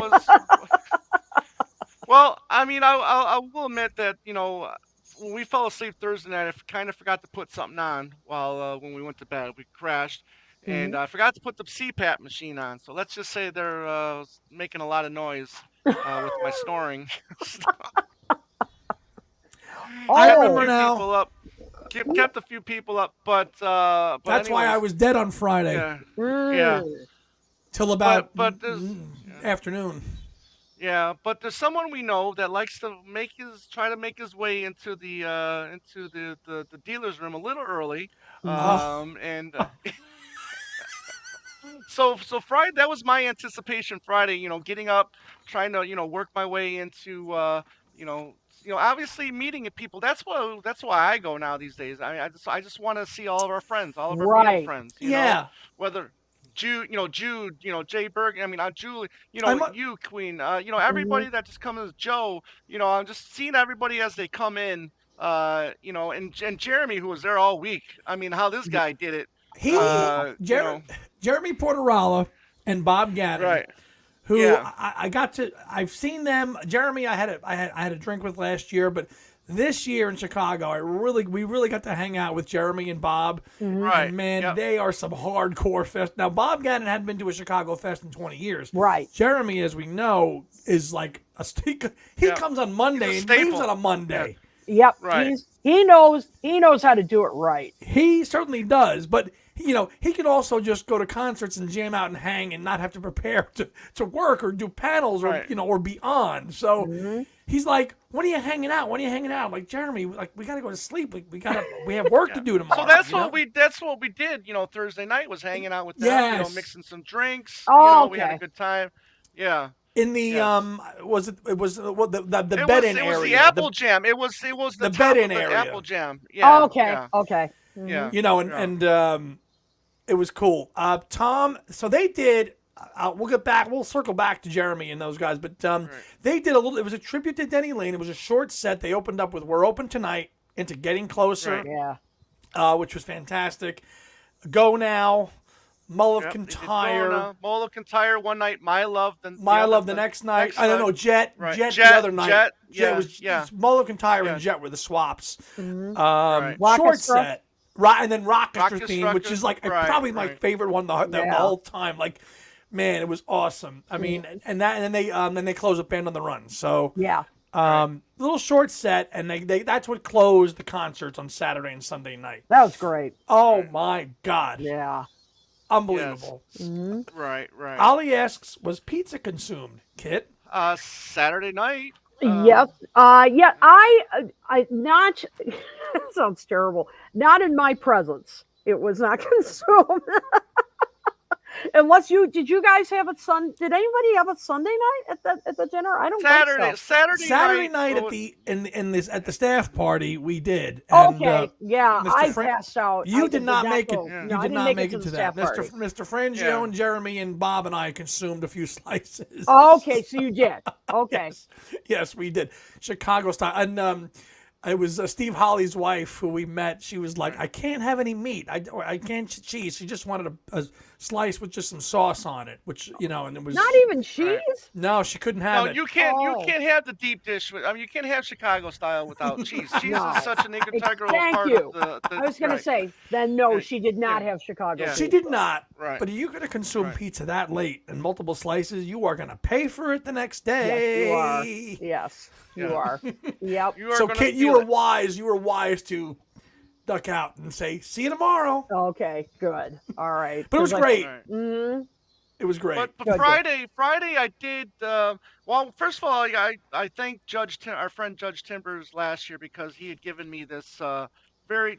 Well, I mean, I will admit that when we fell asleep Thursday night, I kind of forgot to put something on while when we went to bed. We crashed, and I forgot to put the CPAP machine on. So let's just say they're making a lot of noise with my snoring. I Oh. remember now. People up, kept a few people up, but That's why I anyways, was dead on Friday Yeah, Mm. yeah. till about but there's afternoon. Yeah, but there's someone we know that likes to try to make his way into the dealer's room a little early, and so Friday, that was my anticipation. Friday, getting up, trying to work my way into obviously meeting people. That's why I go now these days. I just want to see all of our friends, all of our band Right. friends. Yeah. Whether Jude, Jay Berg. I mean, Julie, I'm you, Queen, everybody that just comes as Joe. I'm just seeing everybody as they come in. And Jeremy, who was there all week. I mean, how this guy did it. Jeremy Porteralla and Bob Gannon, Right. who Yeah. I've seen them. Jeremy, I had a drink with last year, but this year in Chicago, we really got to hang out with Jeremy and Bob. Right. And man, Yep. they are some hardcore fest. Now, Bob Gannon hadn't been to a Chicago fest in 20 years. Right. Jeremy, as we know, is like he Yeah. comes on Monday and staple. leaves on a Monday. Yep. Right. He knows how to do it right. He certainly does, but he could also just go to concerts and jam out and hang and not have to prepare to work or do panels or Right. or be on. So Mm-hmm. he's like, "When are you hanging out? When are you hanging out?" I'm like, Jeremy, like we gotta go to sleep. We have work to do tomorrow. So that's you know? what we did. Thursday night was hanging out with them. Yes. Mixing some drinks. Oh, We had a okay. good time. Yeah. In the Yes. was it was what the It bed was in it was the area apple jam. It was the the top bed-in of the area. apple jam. Oh, Yeah. okay. Yeah. Okay. Yeah. and it was cool. Tom, so they did. We'll circle back to Jeremy and those guys, but Right. they did a little. It was a tribute to Denny Lane. It was a short set. They opened up with "We're Open Tonight" into "Getting Closer," Right. Yeah. which was fantastic. "Go Now," Mull of Yep, they did Kintyre, Mole of Kintyre one night, My Love My Love the next night. I don't know, Jet, Right. Jet the Jet, other night. Jet, Jet yeah, was yeah. Mull of Kintyre Yeah. and Jet were the swaps. Mhm. Right. Short Orchestra. set. And then Rockestra theme, which is like Right, probably my right. favorite one the Yeah. whole time. Like, man, it was awesome. I mean, and then they close with Band on the Run. So Yeah. little short set, and they that's what closed the concerts on Saturday and Sunday night. That was great. Oh my God, Yeah. unbelievable. Mm-hmm. Right. Right. Ali asks, was pizza consumed, Kit? Saturday night. Yep. Yeah. I not. Sounds terrible. Not in my presence. It was not consumed. Unless did you guys have it Did anybody have it Sunday night at the dinner? I don't Saturday. think so. Saturday night well, at the at the staff party we did. And, Okay. Yeah. Mr. I Frank- passed out. You I did not make it. go. Yeah. You No, I did didn't not make make it it to the that. staff party. Mr. Frangio Yeah. and Jeremy and Bob and I consumed a few slices. Oh, okay. So you did. Okay. Yes, we did. Chicago style. And it was Steve Holly's wife who we met. She was like, I can't have any meat. I can't cheese. She just wanted a slice with just some sauce on it, which, and it was. Not even cheese. No, she couldn't have No, it. you can't. Oh. You can't have the deep dish. You can't have Chicago style without cheese. Cheese No. is such an integral Thank part you. of the. I was going right. to say, then no, Right. she did not Yeah. have Chicago. Yeah. She pizza. did not. Right. But are you going to consume Right. pizza that late and multiple slices? You are going to pay for it the next Yes, day. you are. Yes, you Yeah. are. Yep. You are So, gonna Kit, you feel were it. wise. You were wise to duck out and say, "See you tomorrow." Okay, good. All right. But it was great. Right. Mm-hmm. It was great. But Good. Friday I did. Well, first of all, I thank our friend Judge Timbers last year because he had given me this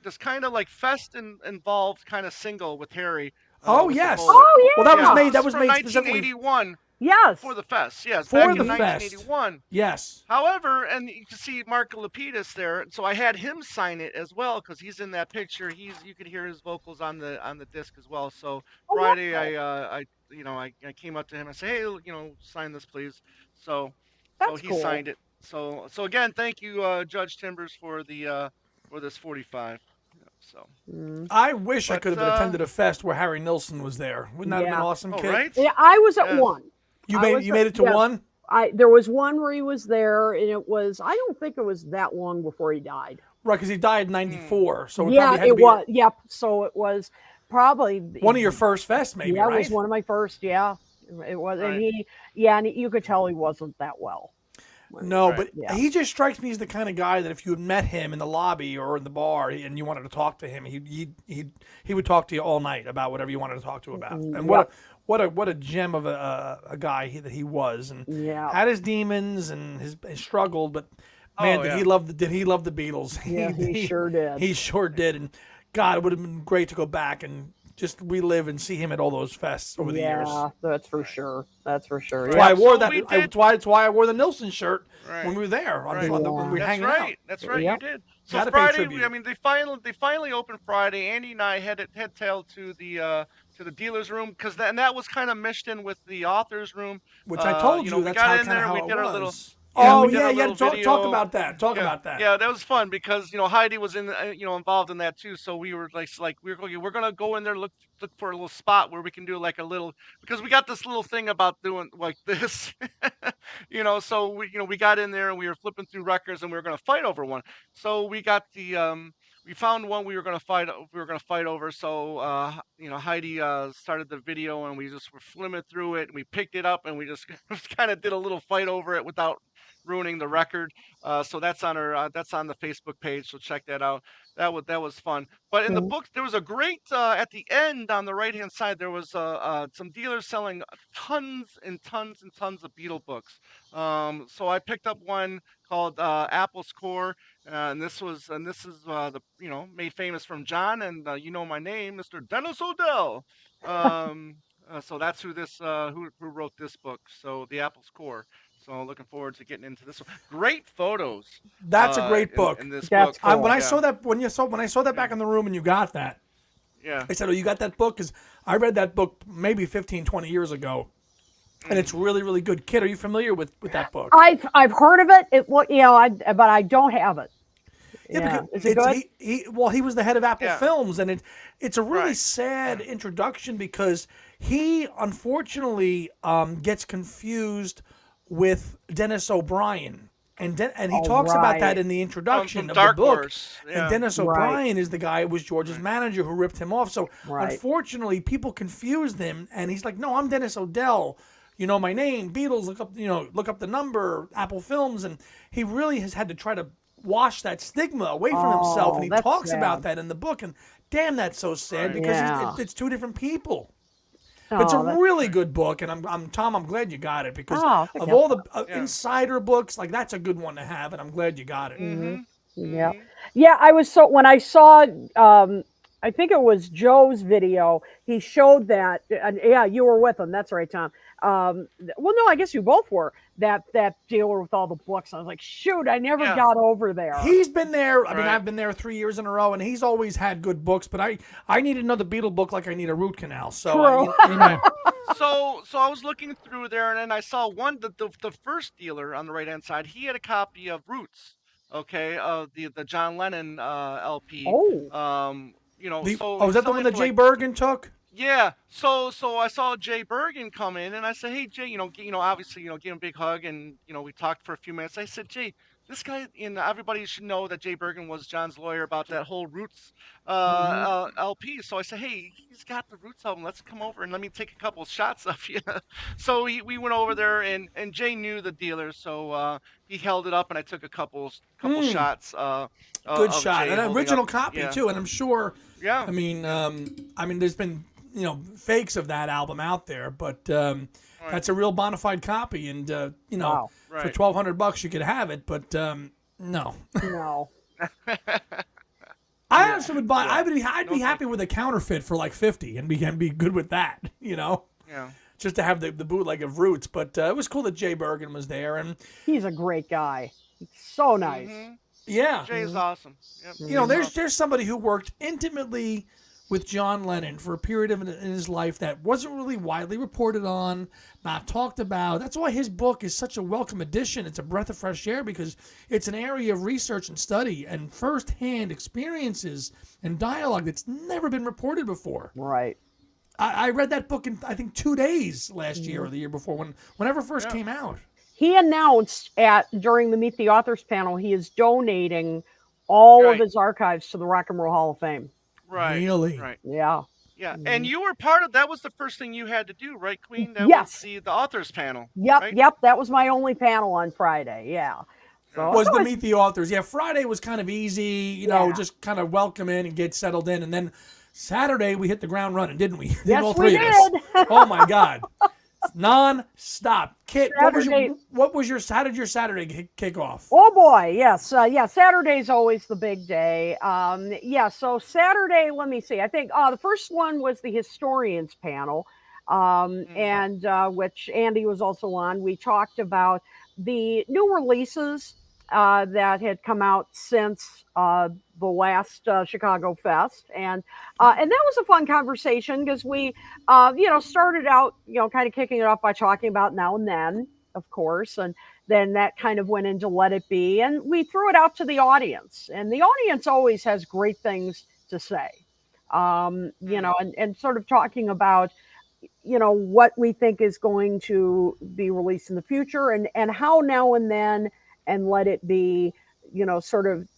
this kind of like fest involved kind of single with Harry. Oh, with the yes. bullet. Oh yeah. Well, that was Yeah, made. That was from made specifically 1981 Yes. for the fest. Yes, For back the in fest. 1981. Yes. However, and you can see Mark Lapidus there, so I had him sign it as well because he's in that picture. You could hear his vocals on the disc as well. So Oh, Friday, wow. I came up to him and said, hey, sign this please. So That's he cool. signed it. So again, thank you, Judge Timbers, for this 45. So Mm. I wish I But, could have attended a fest where Harry Nilsson was there. Wouldn't that have been Yeah. awesome, oh Kit? right, Yeah, I was at Yes. one. You I made was you made it to yes. one. There was one where he was there, and it was. I don't think it was that long before he died. Right, because he died in '94, so it Yeah, probably had it to be was. Yep. So it was probably one of your first fests, maybe, Yeah, right? it was one of my first. Yeah, it was, and Right. and you could tell he wasn't that well. No, Right. but Yeah. he just strikes me as the kind of guy that if you had met him in the lobby or in the bar and you wanted to talk to him, he would talk to you all night about whatever you wanted to talk to about. And what a gem of a guy that he was, and Yeah. had his demons and his struggled, but man, Oh, did yeah. he love the Beatles? Yeah, he sure did. He sure did, and God, it would have been great to go back and just relive and see him at all those fests over the years. Yeah, that's for sure. That's for sure. That's why I Yeah. wore So that. we I, did- that's why I wore the Nilsson shirt Right. when we were there. Right. When we were That's hanging right. out. That's right. Yep. You did. So Gotta pay Friday, tribute. I mean, they finally opened Friday. Andy and I head tail to the dealer's room because that was kind of meshed in with the author's room. Which I told you, we that's got how in kind of there. how We it did our was. little. Oh we did yeah, our yeah. little Talk video. about that. Talk yeah, about that. Yeah, that was fun because Heidi was involved in that too. So we were like we're gonna go in there look for a little spot where we can do like a little because we got this little thing about doing like this, So we got in there and we were flipping through records and we were gonna fight over one. So we got the we found one we were gonna fight. We were gonna fight over. So Heidi started the video, and we just were flimming through it, and we picked it up, and we just kind of did a little fight over it without ruining the record. So that's on the Facebook page. So check that out. That was fun. But in the Mhm. book, there was a great at the end on the right hand side. There was some dealers selling tons and tons and tons of Beetle books. So I picked up one called Apple's Core, and this is the made famous from John and my name, Mr. Dennis O'Dell. So that's who wrote this book. So the Apple's Core. So looking forward to getting into this one. Great photos. That's a great In, book. in this That's book. cool. When I Yeah. saw that when I saw that Yeah. back in the room and you got that, Yeah. I said, "Oh, you got that book?" Because I read that book maybe 15, 20 years ago, and it's really, really good. Kid, are you familiar with that book? I've heard of it. But I don't have it. Yeah, because is it good? he was the head of Apple Yeah. Films, and it's a really Right. sad Yeah. introduction because he unfortunately gets confused with Dennis O'Brien, and he Oh, talks about that right. in the introduction From of Dark the book. Horse. And Yeah. Dennis Right. O'Brien is the guy who was George's manager who ripped him off. So Right. unfortunately, people confused him, and he's like, "No, I'm Dennis O'Dell. You know my name. Beatles. Look up the number. Apple Films." And he really has had to try to wash that stigma away from himself, Oh, and he that's talks about sad. that in the book. And damn, that's so sad Right. because Yeah. it's two different people. But it's a Oh, that's really good book, and I'm Tom. I'm glad you got it because Oh, thank of you. all the Yeah. insider books, like that's a good one to have, and I'm glad you got it. Mm-hmm. Yeah. Mm-hmm. Yeah, when I saw I think it was Joe's video, he showed that and yeah, you were with him. That's right, Tom. Well no, I guess you both were. That dealer with all the books. I was like, "Shoot, I never Yeah. got over there." He's been there. I mean, Right. I've been there 3 years in a row, and he's always had good books. But I need another Beatle book like I need a root canal. So True. Right. So I was looking through there, and then I saw one the first dealer on the right hand side. He had a copy of Roots, okay, the John Lennon LP. Oh. So is he's that the selling one it that for Jay like Bergen took? yeah. So I saw Jay Bergen come in, and I said, "Hey Jay, obviously, give him a big hug, and we talked for a few minutes." I said, "Jay, this guy, everybody should know that Jay Bergen was John's lawyer about that whole Roots Mhm. LP." So I said, "Hey, he's got the Roots album. Let's come over and let me take a couple of shots of you." So we went over there, and Jay knew the dealer, so he held it up, and I took a couple shots Good of shot, Jay an holding up. original copy Yeah. too. And I'm sure. Yeah. I mean, there's been fakes of that album out there, but Right. that's a real bona fide copy, and Wow. for Right. $1,200 you could have it, but no. No. I actually would buy. Yeah. I'd be No happy with a counterfeit for like 50, and be good with that. Yeah. Just to have the bootleg of Roots. But it was cool that Jay Bergen was there, and He's a great guy. He's so nice. Mhm. yeah, Jay's awesome. Yep. there's somebody who worked intimately with John Lennon for a period in his life that wasn't really widely reported on, not talked about. That's why his book is such a welcome addition. It's a breath of fresh air because it's an area of research and study and firsthand experiences and dialogue that's never been reported before. Right. I read that book in, I think, 2 days last year or the year before, whenever it first came out. He announced during the Meet the Authors panel he is donating all of Right. his archives to the Rock and Roll Hall of Fame. Right. Really? Right. Yeah. Yeah. And you were part of that. Was the first thing you had to do, right, Queen? That Yes. was the authors panel. Yep. Right? Yep. That was my only panel on Friday. Yeah. So Was it to meet the authors. Yeah, Friday was kind of easy, Yeah. just kind of welcome in and get settled in. And then Saturday we hit the ground running, didn't we? Yes, All we three of us. did. Oh my God. Non-stop. Kit, Saturday- how did your Saturday kick off? Oh boy, yes, yeah. Saturday's always the big day. Yeah. So Saturday, let me see. I think the first one was the historians panel, and which Andy was also on. We talked about the new releases that had come out since the last Chicago Fest, and that was a fun conversation because we, started out, kind of kicking it off by talking about Now and Then, of course, and then that kind of went into Let It Be, and we threw it out to the audience, and the audience always has great things to say, and sort of talking about what we think is going to be released in the future, and how Now and Then and Let It Be sort of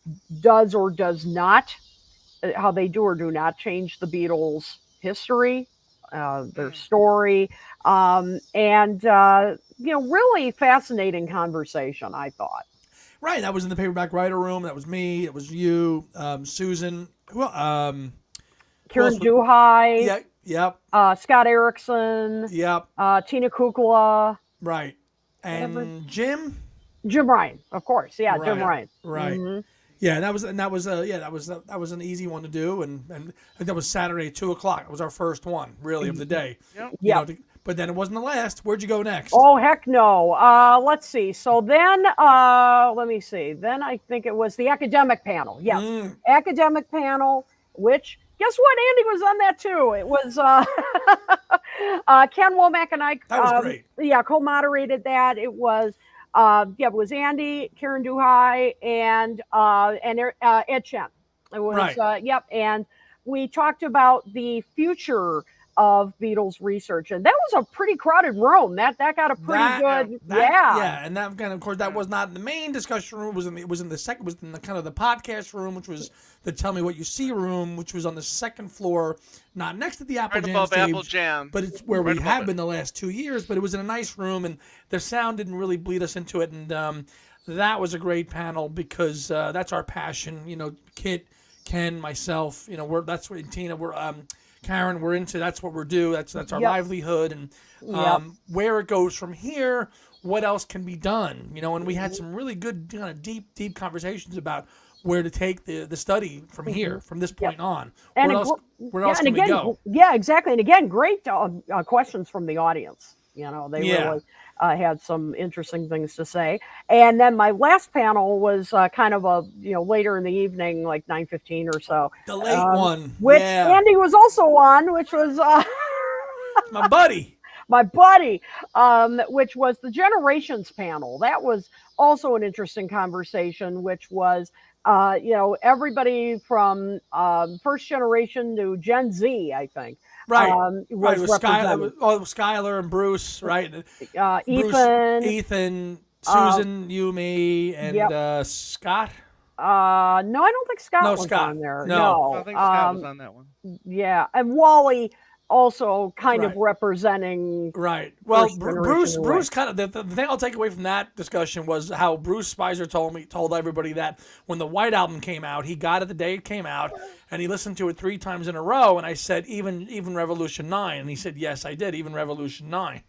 does or does not how they do or do not change the Beatles' history, their Mm. story, and really fascinating conversation. I thought. Right, that was in the paperback writer room. That was me. It was you, Susan. Who else? Kieran Duhai, Yeah, yep, Scott Erickson, yep. Tina Kukla, Right, ever, and Jim. Jim Ryan, of course. Yeah, Jim Right, Ryan. right. Yeah, that was an easy one to do, and I think that was Saturday at 2 o'clock. It was our first one, really, of the day. Yep. You know, Yep. but then it wasn't the last. Where'd you go next? Oh heck no. Let's see. So then, let me see. Then I think it was the academic panel. Yes, Mm, academic panel. Which guess what? Andy was on that too. It was Ken Womack and I. that was great. Yeah, co-moderated that. It was. It was Andy, Karen Duhai, and Ed Chen. It was Right. yep, and we talked about the future of Beatles research, and that was a pretty crowded room. That got a pretty good, Yeah, and that kind of course that Yeah. was not in the main discussion room. It was in the second, was in the kind of the podcast room, which was the Tell Me What You See room, which was on the second floor, not next to the Apple Right Jam above stage, Apple Jam. but it's where Right we above have it. been the last 2 years. But it was in a nice room, and the sound didn't really bleed us into it, and that was a great panel because that's our passion. You know, Kit, Ken, myself. You know, that's what Tina. We're Karen, we're into that's what we're do. That's our Yep. livelihood, and Yep. where it goes from here, what else can be done, you know? And we had some really good, kind of deep conversations about where to take the study from here, from this point on. And Where else can we go? yeah, exactly. And again, great questions from the audience. They Yeah. really had some interesting things to say. And then my last panel was kind of a later in the evening, like 9:15 or so, The late one, which yeah, Andy was also on, which was my buddy. my buddy, which was the generations panel. That was also an interesting conversation, which was, everybody from first generation to Gen Z, I think, Right. was It was represented. Skylar and Bruce, right? Bruce, Ethan, Ethan, uh, Susan, you, me, and yep. Scott. No, I don't think Scott No, was Scott. on there. No. I think Scott was on that one. Yeah, and Wally also kind of Right. representing. Right. Well, First generation Bruce kind of the thing I'll take away from that discussion was how Bruce Spicer told everybody that when the White Album came out, he got it the day it came out, and he listened to it 3 times in a row. And I said, even Revolution 9, and he said, yes, I did, even Revolution 9.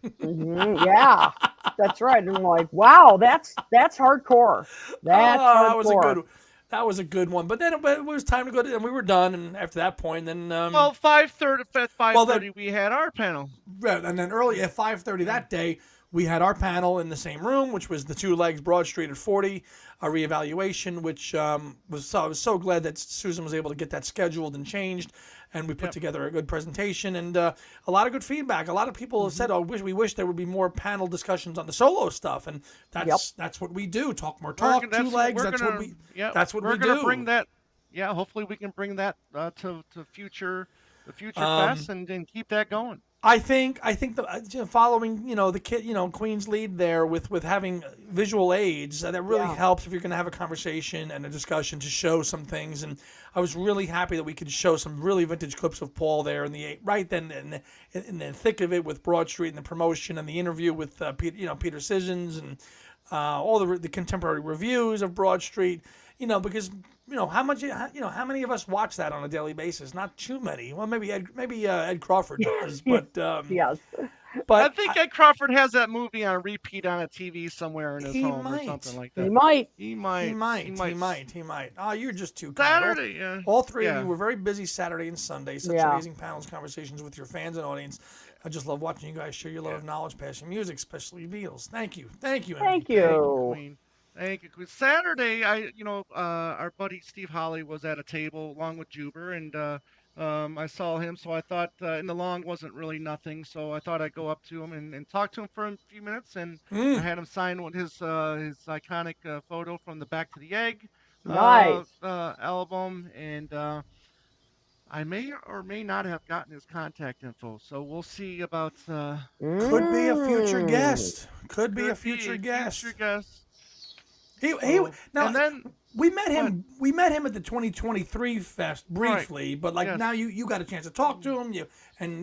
Yeah, that's right. And I'm like, wow, that's hardcore. That's hardcore. That was a good one. But then it was time to go to, and we were done. And after that point, then Well, 5:30. At 5:30, we had our panel. right, and then early at 5:30 that day, we had our panel in the same room, which was the Two Legs Broad Street at 40, a reevaluation, which I was so glad that Susan was able to get that scheduled and changed, and we put together a good presentation and a lot of good feedback. A lot of people have said, "Oh, we wish there would be more panel discussions on the solo stuff," and that's what we do. Talk more talk. Two Legs. That's what we. That's what we do. We're gonna bring that. Yeah, hopefully we can bring that to the future fest and keep that going. I think following the kid Queen's lead there with having visual aids that really helps if you're going to have a conversation and a discussion to show some things, and I was really happy that we could show some really vintage clips of Paul there right then in the thick of it with Broad Street and the promotion and the interview with Peter Sissons and all the contemporary reviews of Broad Street, because how many of us watch that on a daily basis? Not too many. Well, maybe Ed Crawford does, but Yes. but I think Ed Crawford has that movie on repeat on a TV somewhere in his home or something like that. He might. He might. Oh, you're just too kind. Saturday, yeah. All three of Yeah. you were very busy Saturday and Sunday. Such amazing panels, conversations with your fans and audience. I just love watching you guys share your love of knowledge, passion, music, especially Beatles. Thank you, Thank MVP. you. Queen. Thank you, Queen. Saturday, our buddy Steve Holly was at a table along with Juber, and I saw him, so I thought, and the long wasn't really nothing, so I thought I'd go up to him and talk to him for a few minutes, and I had him sign his iconic photo from the Back to the Egg Nice. album, and I may or may not have gotten his contact info, so we'll see about. Could be a future guest. Could be a Could future be guest. Future guest. He So, now and then We met him. We met him at the 2023 fest briefly, but like Yes. now you got a chance to talk to him. He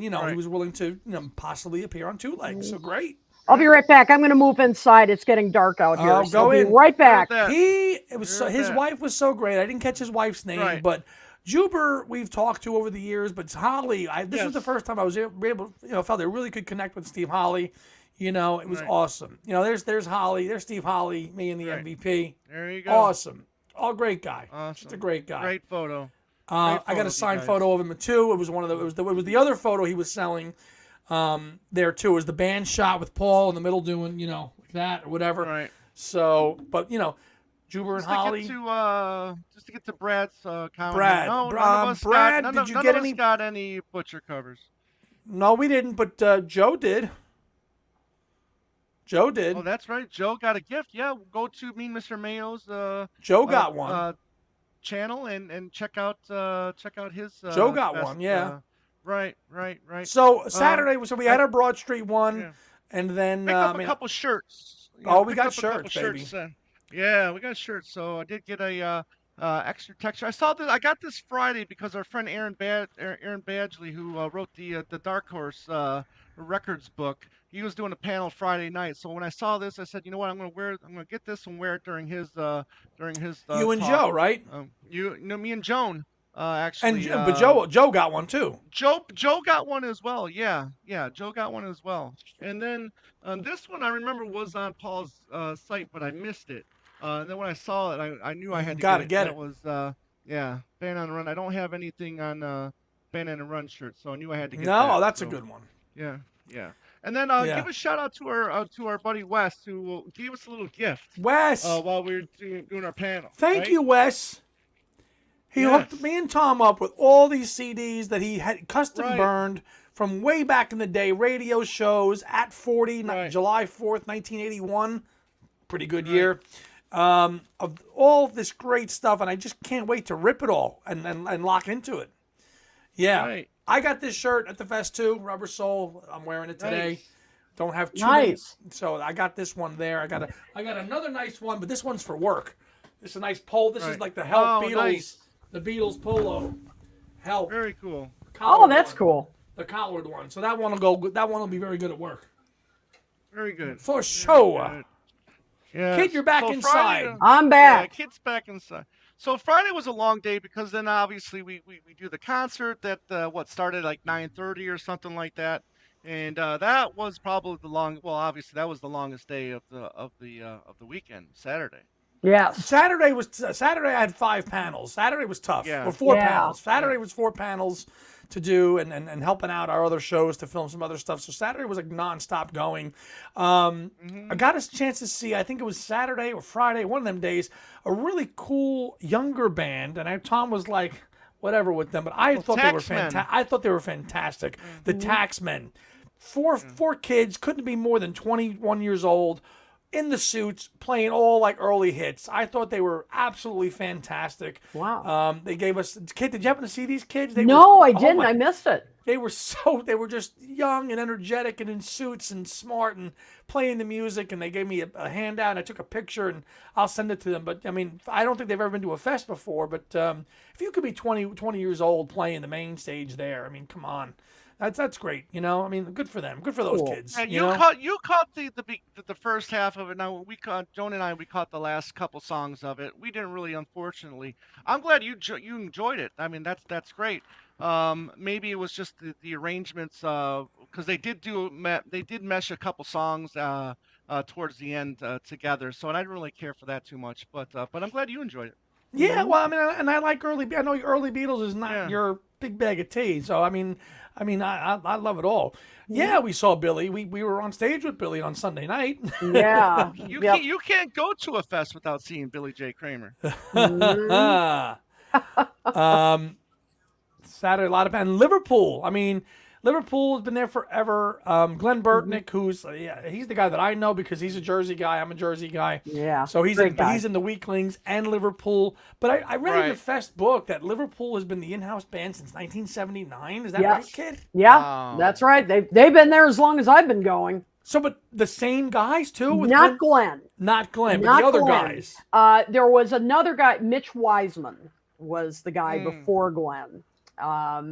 Right. was willing to possibly appear on Two Legs. So great. I'll be right back. I'm going to move inside. It's getting dark out here. Oh, So go I'll be in. right back. His wife was so great. I didn't catch his wife's name, Right. but Juber we've talked to over the years. But Holly, this was the first time I was able, felt I really could connect with Steve Holly. It was awesome. There's Holly, there's Steve Holly, me and the MVP. There you go. Awesome. Oh, great guy. Awesome. Just a great guy. Great photo. I got a signed photo of him too. It was one of the. It was the other photo he was selling. There too. It was the band shot with Paul in the middle doing like that or whatever. Right. So, but Juber and Holly. Just to get to Brad's comment. Brad. No, none of us Brad, got, did you none get of any? us got any butcher covers. No, we didn't. But Joe did. Joe did. Oh, that's right. Joe got a gift. Yeah, go to me and Mr. Mayo's Joe got one. Channel and check out his. Joe got best, one. Yeah. Right. So Saturday, we had our Broad Street one, Yeah. and then Pick up a couple shirts. we got shirts, baby. Yeah, we got shirts. So I did get a extra texture. I saw that. I got this Friday because our friend Aaron Badgley, who wrote the Dark Horse Records book, he was doing a panel Friday night. So when I saw this, I said, you know what, I'm gonna get this and wear it during his You and talk. Joe, right? Me and Joan. Actually, but Joe got one too. Joe got one as well. Yeah, Joe got one as well. And then this one I remember was on Paul's site, but I missed it. And then when I saw it, I knew I had to get it. That was Band on the Run. I don't have anything on Band on the Run shirt, so I knew I had to get that. No, that's a good one. Yeah. And then give a shout out to our buddy Wes, who gave us a little gift. Wes, while we were doing our panel. Thank you, Wes. He hooked me and Tom up with all these CDs that he had custom burned from way back in the day, radio shows at 40, July 4th, 1981. Pretty good year. Of all this great stuff, and I just can't wait to rip it all and lock into it. Yeah. Right. I got this shirt at the fest too, Rubber Soul. I'm wearing it today. Nice. Don't have too many. So I got this one there. I got another nice one, but this one's for work. This is a nice pole. This is like the Help Beatles. Nice. The Beatles polo. Help. Very cool. That's cool. The collared one. So that one will go. That one will be very good at work. Very good. For sure. Yeah. Kid, you're back inside. Friday, I'm back. Yeah, Kid's back inside. So Friday was a long day because then obviously we do the concert that started like 9:30 or something like that, and that was probably obviously that was the longest day of the weekend, Saturday. Yeah. Saturday I had 5 panels. Saturday was tough. Yeah. Or 4 panels. Saturday was 4 panels to do and helping out our other shows to film some other stuff. So Saturday was like nonstop going. I got a chance to see, I think it was Saturday or Friday, one of them days, a really cool younger band. And Tom was like, whatever with them, but I thought they were fantastic. I thought they were fantastic. The Taxmen. Four kids, couldn't be more than 21 years old, in the suits, playing all like early hits. I thought they were absolutely fantastic. Wow. They gave us. Kid, did you happen to see these kids? I didn't. I missed it. They were just young and energetic and in suits and smart and playing the music. And they gave me a handout. And I took a picture and I'll send it to them. But I mean, I don't think they've ever been to a fest before. But if you could be 20 years old playing the main stage there, I mean, come on. That's great, I mean, good for them, good for those kids. And you caught the first half of it. Now Joan and I caught the last couple songs of it. We didn't really, unfortunately. I'm glad you enjoyed it. I mean, that's great. Maybe it was just the arrangements because they did mesh a couple songs towards the end together. So and I didn't really care for that too much, but I'm glad you enjoyed it. Yeah, well, I mean, and I like early. I know early Beatles is not your big bag of tea, so I mean, I love it all. Yeah, we saw Billy. We were on stage with Billy on Sunday night. Yeah, you can't go to a fest without seeing Billy J. Kramer. Saturday, a lot of and Liverpool. I mean, Liverpool has been there forever. Glenn Burtnick, who's he's the guy that I know because he's a Jersey guy. I'm a Jersey guy. Yeah. So he's in the Weaklings and Liverpool. But I read in the Fest book that Liverpool has been the in-house band since 1979. Is that right, kid? Yeah, that's right. They've been there as long as I've been going. So, but the same guys too? With Not Glenn. Not Glenn, but Not the other Glenn. guys. There was another guy, Mitch Wiseman was the guy before Glenn. So I'm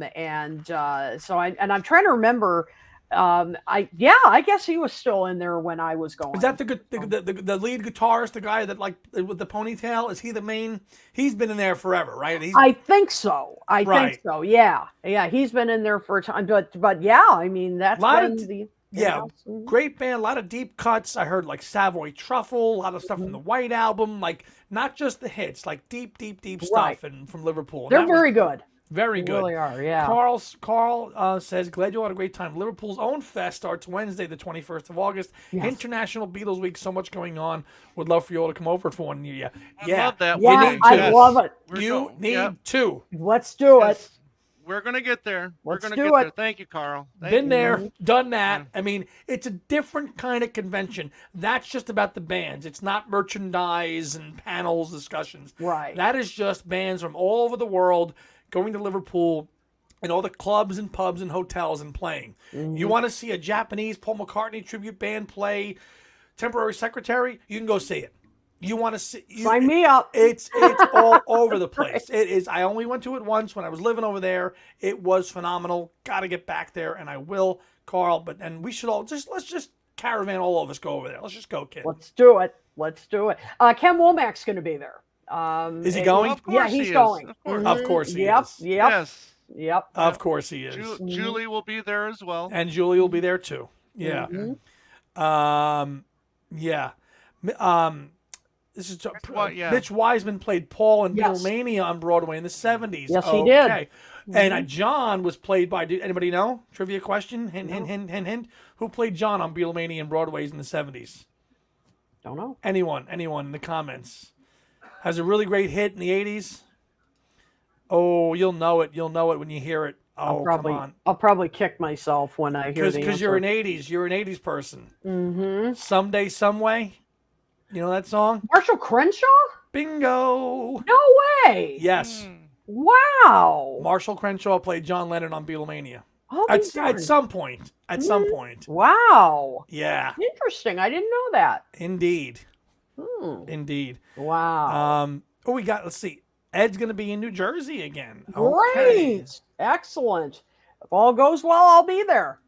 trying to remember. I guess he was still in there when I was going. Is that the lead guitarist, the guy that like with the ponytail? Is he the main? He's been in there forever, right? I think so. I think so. Yeah. He's been in there for a time, but yeah, I mean that's great band, a lot of deep cuts. I heard like Savoy Truffle, a lot of stuff from the White Album, like not just the hits, like deep stuff, and from Liverpool. They're very good. Very good. They really are, yeah. Carl says, glad you all had a great time. Liverpool's own fest starts Wednesday, the 21st of August. Yes. International Beatles Week, so much going on. Would love for you all to come over for one year. I love that. Yeah, I love it. You need to. Let's do it. We're going to get there. Let's We're going to get there. Thank you, Carl. Been there, done that. I mean, it's a different kind of convention. That's just about the bands. It's not merchandise and panels, discussions. Right. That is just bands from all over the world going to Liverpool and all the clubs and pubs and hotels and playing. You want to see a Japanese Paul McCartney tribute band play Temporary Secretary? You can go see it. You want to see? Sign me up. It's all over the place. It is. I only went to it once when I was living over there. It was phenomenal. Got to get back there, and I will, Carl. And we should all let's just caravan all of us go over there. Let's just go, kid. Let's do it. Ken Womack's going to be there. Is he going? Yeah, he's going. Of course he is. Yes. Yep. Of course he is. Julie will be there as well. And Julie will be there too. Yeah. This is Mitch Wiseman played Paul in Beatlemania on Broadway in the 70s. Yes, he did. And John was played by, anybody know? Trivia question? Hint. Who played John on Beatlemania and Broadway's in the 70s? Don't know. Anyone in the comments. Has a really great hit in the 80s. Oh, you'll know it. You'll know it when you hear it. Oh, come on. I'll probably kick myself when I hear the answer. Because you're an 80s. You're an 80s person. Someday, Someway. You know that song? Marshall Crenshaw? Bingo. No way. Yes. Wow. Marshall Crenshaw played John Lennon on Beatlemania. At some point. Wow. Yeah. Interesting. I didn't know that. Indeed. Indeed. Wow. Let's see. Ed's going to be in New Jersey again. Great. Okay. Excellent. If all goes well, I'll be there.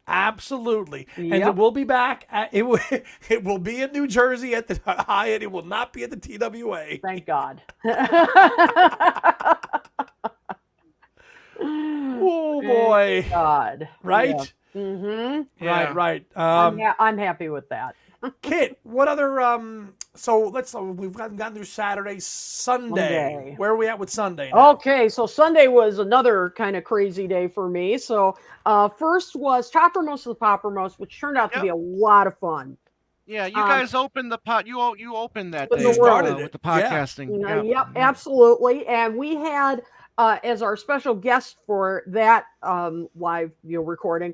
Absolutely. Yep. And it will be back. It will be in New Jersey at the Hyatt. It will not be at the TWA. Thank God. Oh, boy. Thank God. Right? Yeah. Right. I'm happy with that. Kit, what other we've gotten through Saturday, Sunday. Where are we at with Sunday now? Okay, so Sunday was another kind of crazy day for me. So first was Toppermost of the Poppermost, which turned out to be a lot of fun. Yeah, you guys opened the pot. You opened that day. You started with the podcasting. Yep, absolutely. And we had as our special guest for that live recording,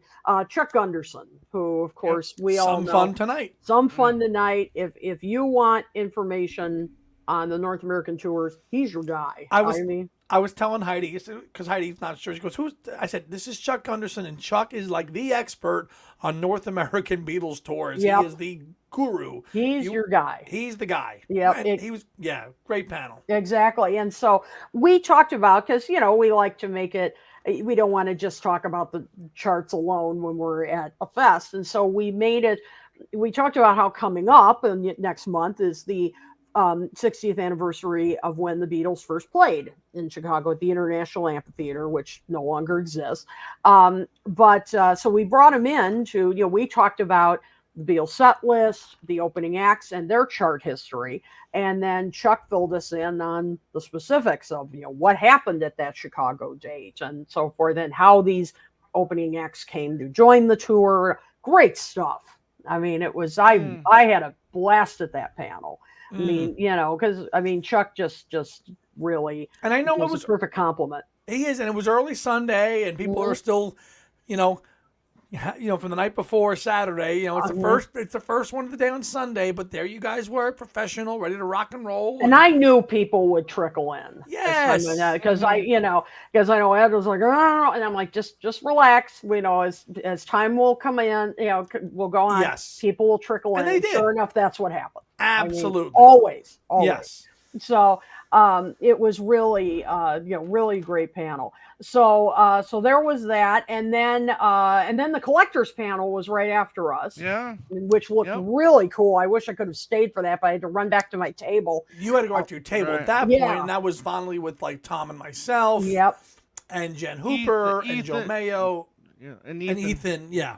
Chuck Gunderson, who, of course, we all know. Some fun tonight. Some fun tonight. If you want information on the North American tours, he's your guy. I was telling Heidi, because Heidi's not sure. She goes, I said, this is Chuck Gunderson, and Chuck is like the expert on North American Beatles tours. Yep. He is the guru. He's your guy. He's the guy. Yeah. He was, great panel. Exactly. And so we talked about, because, we like to make it, we don't want to just talk about the charts alone when we're at a fest. And so we talked about how coming up and next month is the 60th anniversary of when the Beatles first played in Chicago at the International Amphitheater, which no longer exists. So we brought him in to, we talked about the Beatles set list, the opening acts, and their chart history. And then Chuck filled us in on the specifics of, what happened at that Chicago date and so forth, and how these opening acts came to join the tour. Great stuff. I mean, it was, I had a blast at that panel. I mean, because Chuck just really, and I know was a perfect compliment. He is, and it was early Sunday, and people are still, from the night before Saturday. It's the Mhm. first. It's the first one of the day on Sunday. But there you guys were, professional, ready to rock and roll. And I knew people would trickle in. Yes. Because because I know Ed was like, oh, and I'm like, just relax. As time will come in, we'll go on. Yes. People will trickle And in. they did. Sure enough, that's what happened. Absolutely. Always. Yes. So it was really, really great panel. So there was that, and then the collectors panel was right after us. Yeah. Which looked really cool. I wish I could have stayed for that, but I had to run back to my table. You had to go back to your table at that point, and that was finally with like Tom and myself. Yep. And Jen Hooper and Joe Mayo. Yeah. And Ethan. Yeah.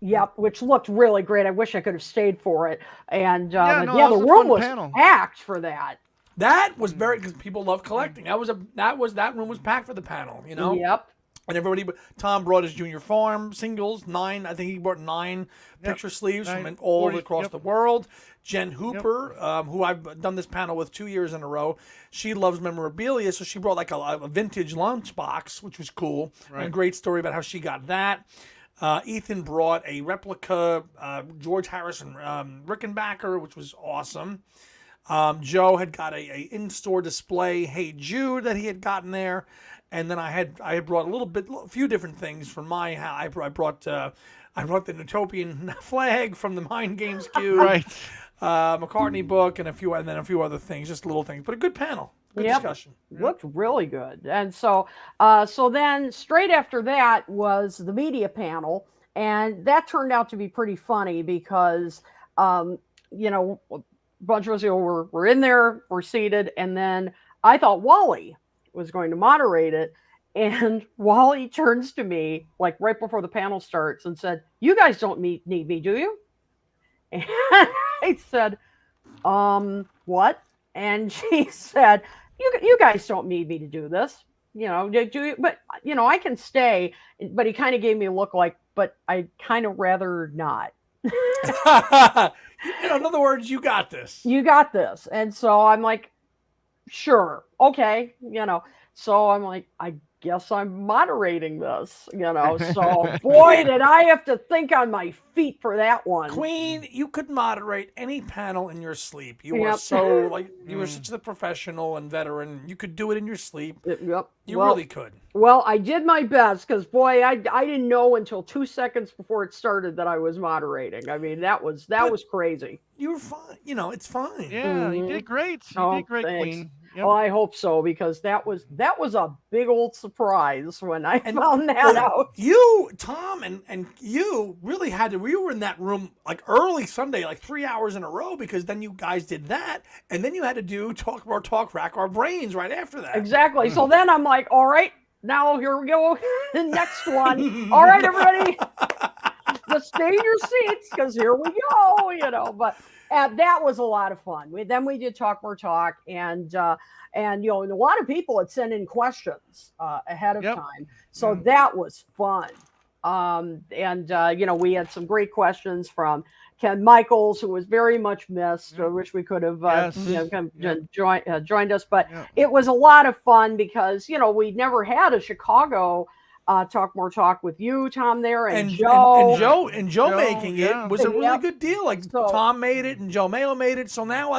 Yep, which looked really great. I wish I could have stayed for it. And the room was packed for that. That was because people love collecting. That room was packed for the panel, Yep. And everybody, Tom brought his Junior Farm singles, 9. I think he brought 9 picture sleeves from all across the world. Jen Hooper, who I've done this panel with 2 years in a row, she loves memorabilia, so she brought like a vintage lunchbox, which was cool. Right. And a great story about how she got that. Ethan brought a replica George Harrison Rickenbacker, which was awesome. Joe had got a in-store display Hey Jude that he had gotten there, and then I had brought a few different things from my house. I brought the Utopian flag from the Mind Games Cube, right? McCartney book, and a few other things, just little things, but a good panel. Good discussion. Looked really good. And so then straight after that was the media panel, and that turned out to be pretty funny because a bunch of us were in there, we're seated, and then I thought Wally was going to moderate it, and Wally turns to me like right before the panel starts and said, "You guys don't need me, do you?" And I said, what? And she said, you guys don't need me to do this. But I can stay. But he kind of gave me a look like, but I'd kind of rather not. In other words, you got this. You got this. And so I'm like, sure, okay, So I'm like, I guess I'm moderating this, So boy, did I have to think on my feet for that one. Queen, you could moderate any panel in your sleep. You were so you were such a professional and veteran. You could do it in your sleep. Yep. You really could. Well, I did my best because boy, I didn't know until 2 seconds before it started that I was moderating. I mean, that was crazy. You were fine. It's fine. Yeah, you did great. You did great, thanks. Queen. Yep. Well, I hope so, because that was a big old surprise when I found that out. You, Tom, and you really we were in that room like early Sunday, like 3 hours in a row, because then you guys did that, and then you had to do rack our brains right after that. Exactly. So then I'm like, all right, now here we go. The next one. All right, everybody, just stay in your seats because here we go. But that was a lot of fun. Then we did Talk More Talk, and a lot of people had sent in questions ahead of time, so that was fun. We had some great questions from Ken Michaels, who was very much missed. I wish we could have joined us, but it was a lot of fun because we never had a Chicago Talk More Talk with you, Tom, there, and Joe. And Joe making it was a really good deal. Like Tom made it and Joe Mayo made it. So now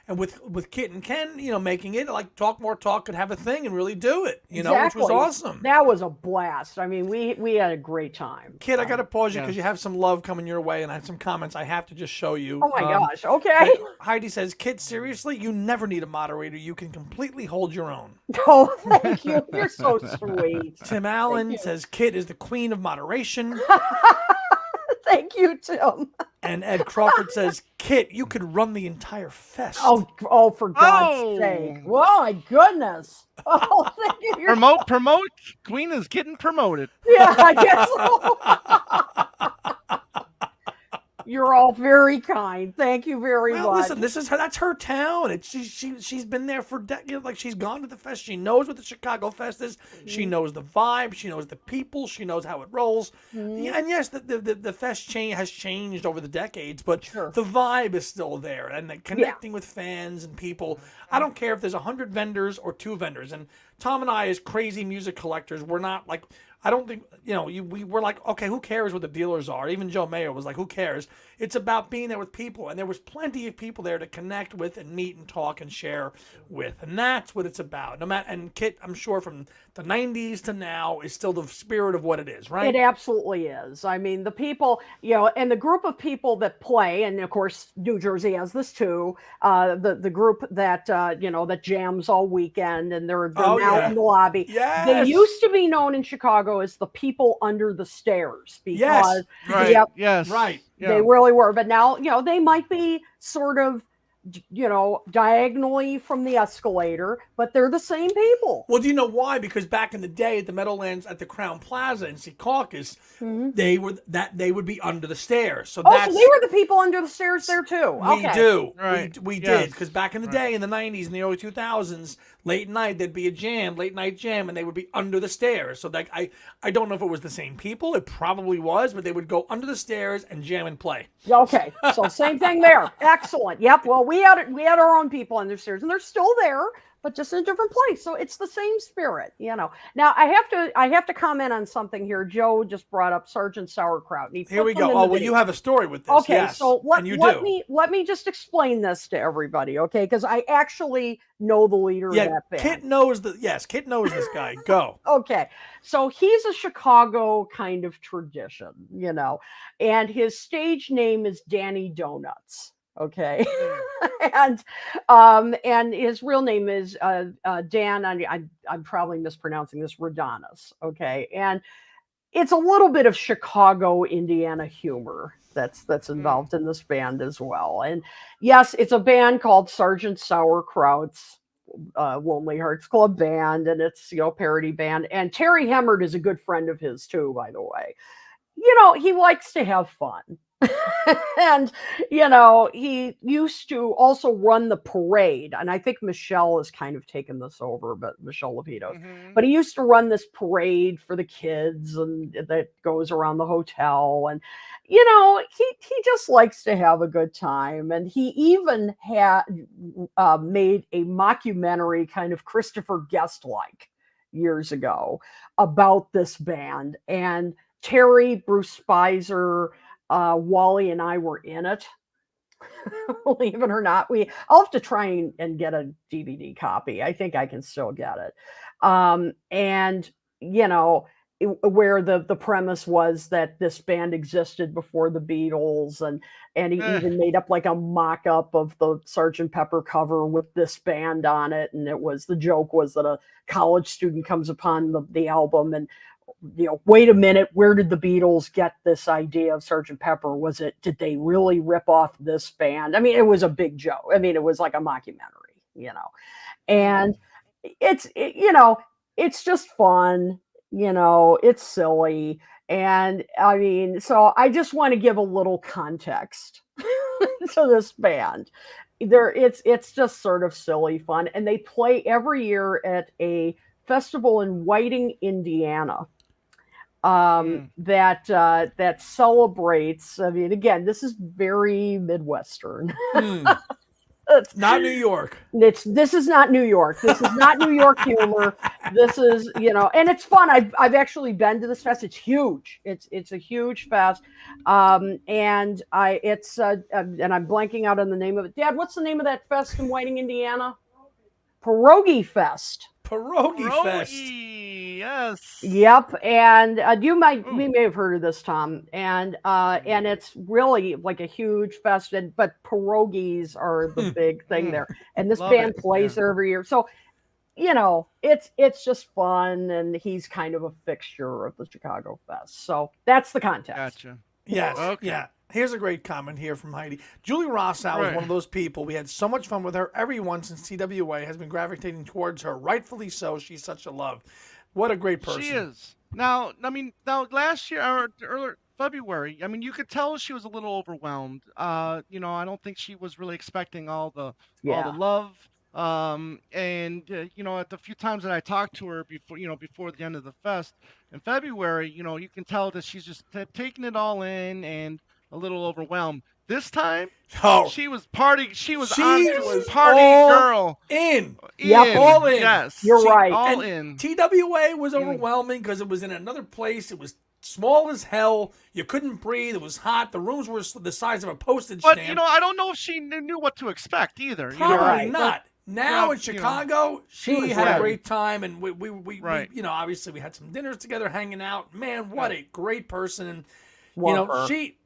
and with Kit and Ken, making it, like Talk More Talk could have a thing and really do it, which was awesome. That was a blast. I mean, we had a great time. Kit, I got to pause you because you have some love coming your way, and I have some comments I have to just show you. Oh my gosh, okay. Heidi says, Kit, seriously, you never need a moderator. You can completely hold your own. Oh, thank you. You're so sweet. Tim Allen says, Kit is the queen of moderation. Thank you, Tim. And Ed Crawford says, Kit, you could run the entire fest. Oh, for God's sake. Well, my goodness. Oh, thank you. Promote. Queen is getting promoted. Yeah, I guess so. You're all very kind. Thank you very much. Listen, that's her town. She's been there for decades. Like, she's gone to the fest. She knows what the Chicago Fest is. She knows the vibe. She knows the people. She knows how it rolls. Yeah, and yes, the fest has changed over the decades, but the vibe is still there. And the connecting with fans and people. I don't care if there's 100 vendors or 2 vendors. And Tom and I, as crazy music collectors, we're not like, I don't think, we were like, okay, who cares what the dealers are? Even Joe Mayo was like, who cares? It's about being there with people. And there was plenty of people there to connect with and meet and talk and share with. And that's what it's about. No matter, and Kit, I'm sure from the 90s to now is still the spirit of what it is, right? It absolutely is. I mean, the people, and the group of people that play, and of course, New Jersey has this too. The group that that jams all weekend, and they're Oh, now yeah. in the lobby. They Yes. used to be known in Chicago as the people under the stairs because Right. yep, Yes. Right. Yeah. they really were. But now, they might be sort of, diagonally from the escalator, but they're the same people. Well, do you know why? Because back in the day at the Meadowlands at the Crown Plaza in Secaucus, they would be under the stairs. So Oh, that's so they were the people under the stairs there too. we Okay. do. Right. We Yes. did. Because back in the day, in the 90s and the early 2000s, late night, there'd be a jam, late night jam, and they would be under the stairs. So like, I don't know if it was the same people. It probably was, but they would go under the stairs and jam and play. Okay, so same thing there. Excellent. Yep. Well, we had our own people on the stairs, and they're still there, but just in a different place. So it's the same spirit. Now I have to comment on something here. Joe just brought up Sergeant Sauerkraut. And Here we go. Oh, well, you have a story with this. Okay, yes. so and you do. let me just explain this to everybody, okay? Because I actually know the leader of that band. Kit knows Kit knows this guy. Go. Okay, so he's a Chicago kind of tradition, and his stage name is Danny Donuts. Okay, and his real name is Dan. I'm probably mispronouncing this. Rodanis. Okay, and it's a little bit of Chicago, Indiana humor that's involved in this band as well. And yes, it's a band called Sergeant Sauerkraut's Lonely Hearts Club Band, and it's parody band. And Terry Hemmert is a good friend of his too, by the way. He likes to have fun. And he used to also run the parade, and I think Michelle has kind of taken this over, but Michelle Lapidus. But he used to run this parade for the kids, and that goes around the hotel, and he just likes to have a good time. And he even had made a mockumentary, kind of Christopher Guest-like, years ago about this band. And Terry, Bruce Spicer, Wally, and I were in it. Believe it or not, I'll have to try and get a DVD copy. I think I can still get it. And where the premise was that this band existed before the Beatles, and he even made up like a mock-up of the Sgt. Pepper cover with this band on it. And the joke was that a college student comes upon the album and, wait a minute, where did the Beatles get this idea of Sgt. Pepper? Did they really rip off this band? I mean, it was a big joke. I mean, it was like a mockumentary, and it's just fun, it's silly. And I mean, so I just want to give a little context to this band. It's just sort of silly fun. And they play every year at a festival in Whiting, Indiana. That celebrates. I mean, again, this is very Midwestern. It's not New York. This is not New York. This is not New York humor. This is, and it's fun. I've actually been to this fest. It's huge. It's a huge fest. And I'm blanking out on the name of it. Dad, what's the name of that fest in Whiting, Indiana? Pierogi Fest. Pierogi Fest. Yes. Yep. And we may have heard of this, Tom. And it's really like a huge fest. But pierogies are the big thing there. And this band plays there every year. So, it's just fun. And he's kind of a fixture of the Chicago Fest. So that's the context. Gotcha. Yes. Okay. Yeah. Here's a great comment here from Heidi. Julie Rossow is one of those people. We had so much fun with her. Everyone since TWA has been gravitating towards her. Rightfully so. She's such a love. What a great person. She is. Now last year or earlier February, I mean, you could tell she was a little overwhelmed. I don't think she was really expecting all the love. At the few times that I talked to her before the end of the fest in February, you can tell that she's just taking it all in and a little overwhelmed. This time, Oh, she was party. She was she on was party all girl. in. Yep. All in. Yes, You're right. All And in. TWA was overwhelming because it was in another place. It was small as hell. You couldn't breathe. It was hot. The rooms were the size of a postage But stamp. I don't know if she knew what to expect either. Probably right. not. Now Yeah, in Chicago, she was had a ready. great time, and we Right. obviously we had some dinners together, hanging out. Man, what a great person! And Love her. she,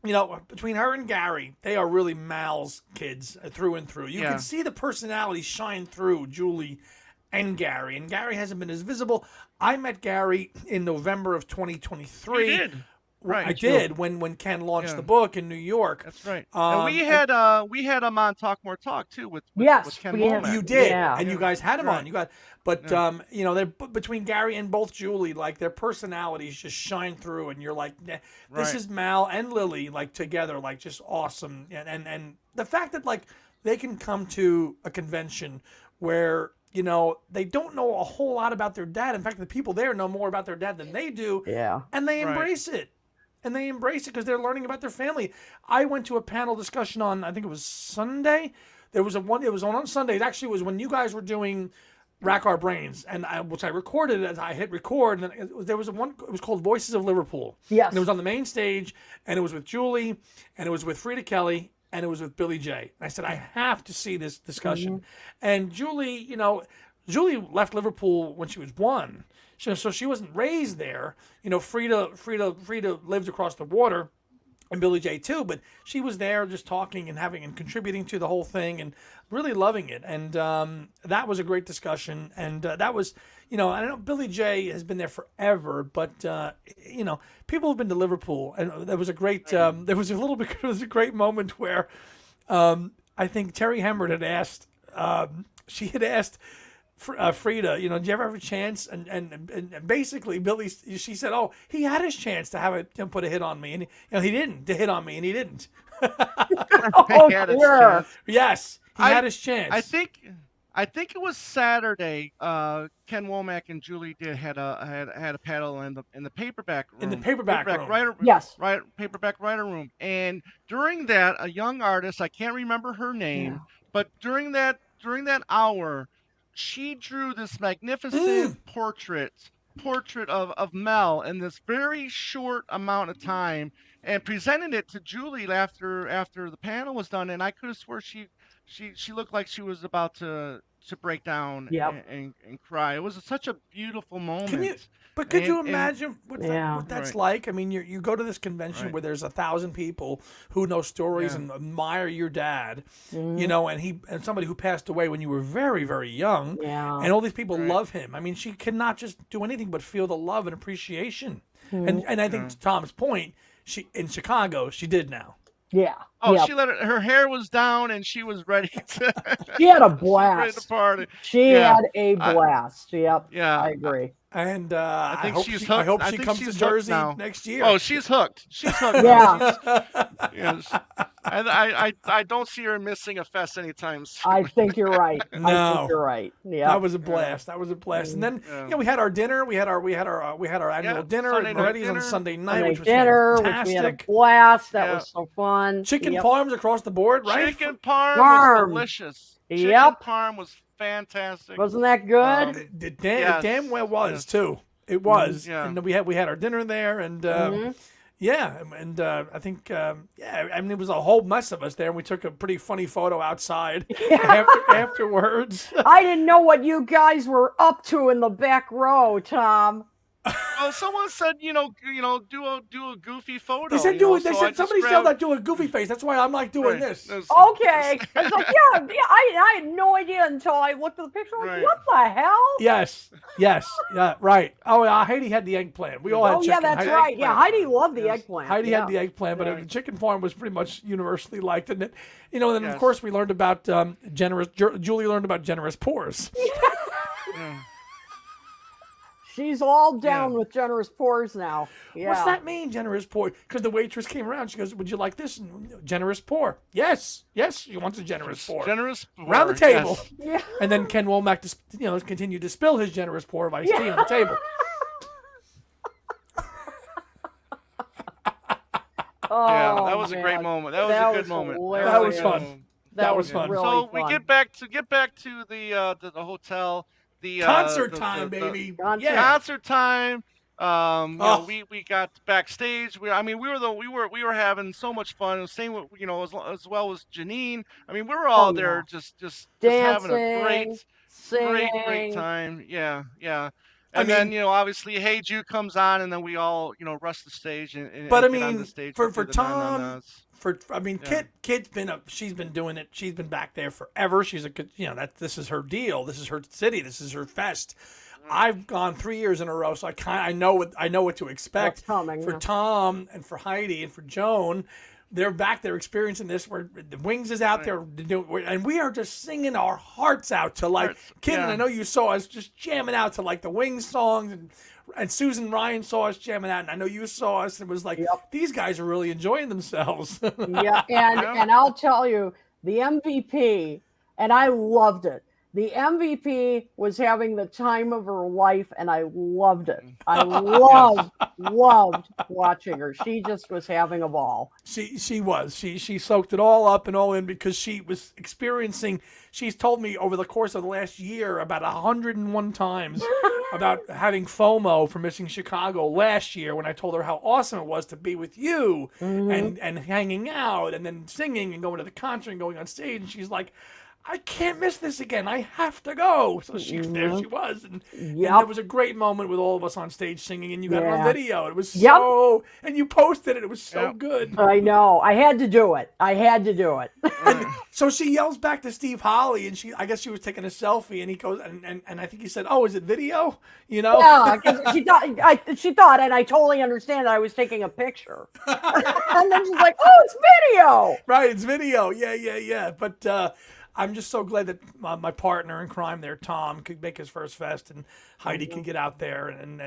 between her and Gary, they are really Mal's kids through and through. You Yeah. can see the personality shine through Julie and Gary hasn't been as visible. I met Gary in November of 2023. You did. Right. I did when Ken launched Yeah. the book in New York. That's right. Um, and we had him on Talk More Talk too with Yes, Ken we had- Womack. You did, Yeah. and you guys had him on. Right. But they're between Gary and both Julie, like their personalities just shine through, and you're like, this Right. is Mal and Lily, like together, like just awesome. And the fact that like they can come to a convention where they don't know a whole lot about their dad. In fact, the people there know more about their dad than they do. Yeah. And they Right. embrace it. And they embrace it because they're learning about their family. I went to a panel discussion on, I think it was Sunday. It was on Sunday. It actually was when you guys were doing Rack Our Brains, which I recorded as I hit record. And there was one. It was called Voices of Liverpool. Yes. And it was on the main stage, and it was with Julie, and it was with Frida Kelly, and it was with Billy J. And I said, I have to see this discussion. And Julie, Julie left Liverpool when she was 1. So she wasn't raised there. Frida lived across the water, and Billy J too. But she was there, just talking and contributing to the whole thing, and really loving it. And that was a great discussion. And that was, I know Billy J has been there forever, but people have been to Liverpool, and there was a great. There was a great moment where I think Terry Hemmert had asked. She had asked. Frida, did you ever have a chance? And basically, she said, "Oh, he had his chance to have put a hit on me, and he didn't to hit on me, and he didn't." Oh, He had his sure. chance. Yes, he had his chance. I think it was Saturday. Ken Womack and Julie had a paddle in the paperback room. In the paperback room. writer, Yes. right, paperback writer room. And during that, a young artist, I can't remember her name, but during that hour, she drew this magnificent portrait of Mel in this very short amount of time, and presented it to Julie after the panel was done. And I could have swore she looked like she was about to break down Yep. and cry. It was such a beautiful moment. Could you And- imagine what that's Right. like? I mean, you go to this convention Right. where there's 1,000 people who know stories Yeah. and admire your dad, and somebody who passed away when you were very, very young, Yeah. and all these people Right. love him. I mean, she cannot just do anything but feel the love and appreciation. And I think to Tom's point, she in Chicago, she did now. Yeah. Oh, Yep. she let her hair was down and she was ready to. She had a ready blast. to party. She Yeah. had a blast. Yep. Yeah. I agree. And I think hope she's she, hooked. I hope I she think comes to she's hooked Jersey now. next year. Oh, she's hooked. She's hooked. Yeah. Yes. I don't see her missing a fest anytime soon. I think you're right. I No. think you're right. Yeah. That was a blast. That was a blast. And then Yeah. we had our dinner. We had our annual dinner Sunday at night Moretti's on dinner. Sunday night, Sunday which was dinner, fantastic. which we had a blast. That Yeah. was so fun. Chicken Yep. parms across the board, right? Chicken parm Parm. was delicious. Chicken Yep. parm was fantastic. Wasn't that good? It Yes. damn well was Yes. too. It was. Yeah. And we had our dinner there, and I think I mean it was a whole mess of us there, and we took a pretty funny photo outside afterwards. I didn't know what you guys were up to in the back row, Tom. Well, someone said, do a goofy photo. They said so I somebody just said grabbed- that do a goofy face. That's why I'm like doing Right. this. There's- Okay. I was like, I had no idea until I looked at the picture. Like, Right. what the hell? Yes, yeah, right. Oh, Heidi had the eggplant. We all had Oh, chicken. yeah, that's Heidi, right. Yeah, Heidi loved the Yes. eggplant. Heidi yeah. had the eggplant, but Right. the chicken farm was pretty much universally liked. And then of Yes. course we learned about generous. Julie learned about generous pours. Yeah. She's all down Yeah. with generous pours now. Yeah. What's that mean, generous pour? Because the waitress came around. She goes, "Would you like this?" And, generous pour. Yes. She wants a generous pour. Generous Around the pour, table. yes. Yeah. And then Ken Womack, continued to spill his generous pour of iced tea on the table. Yeah, Oh that was a great man, moment. That was that a good was moment. That Was a was good hilarious. fun. moment. That was Was fun. really So we fun. get back to the hotel, Concert time, the baby. Concert. Yeah. concert time. Oh, We got backstage. I mean, we were having so much fun. Same with as well as Janine. I mean, we were Oh all yeah, there just having a dancing, great singing. time. Yeah, yeah. I And then mean, obviously, Hey Jude comes on, and then we all rush the stage but I and get on the mean, stage for and do for the na na Tom, nas. for I mean, Yeah. Kit's she's been doing it. She's been back there forever. She's a good, that this is her deal. This is her city. This is her fest. I've gone 3 years in a row, so I know what to What's expect. coming? For Yeah. Tom and for Heidi and for Joan, they're back there experiencing this. Where the Wings is out Right. there doing, and we are just singing our hearts out to like Kid. And I Yeah. know you saw us just jamming out to like the Wings songs, and Susan Ryan saw us jamming out, and I know you saw us. And it was like Yep. these guys are really enjoying themselves. Yeah, and Yeah. and I'll tell you, the MVP, and I loved it. The MVP was having the time of her life, and I loved it. I Yes. loved watching her. She just was having a ball. She soaked it all up and all in because she was experiencing. She's told me over the course of the last year about 101 times about having FOMO for missing Chicago last year when I told her how awesome it was to be with you and hanging out and then singing and going to the concert and going on stage. And she's like, I can't miss this again. I have to go. So there she was. And there was a great moment with all of us on stage singing, and you got it on Yeah. video. It was so, and you posted it. It was so Yep. good. I know. I had to do it. And so she yells back to Steve Holly, and I guess she was taking a selfie, and he goes, and I think he said, "Oh, is it video?" Yeah, because she thought, and I totally understand that I was taking a picture. And then she's like, "Oh, it's video." Right, it's video. Yeah. But I'm just so glad that my partner in crime there, Tom, could make his first fest, and Heidi could get out there, and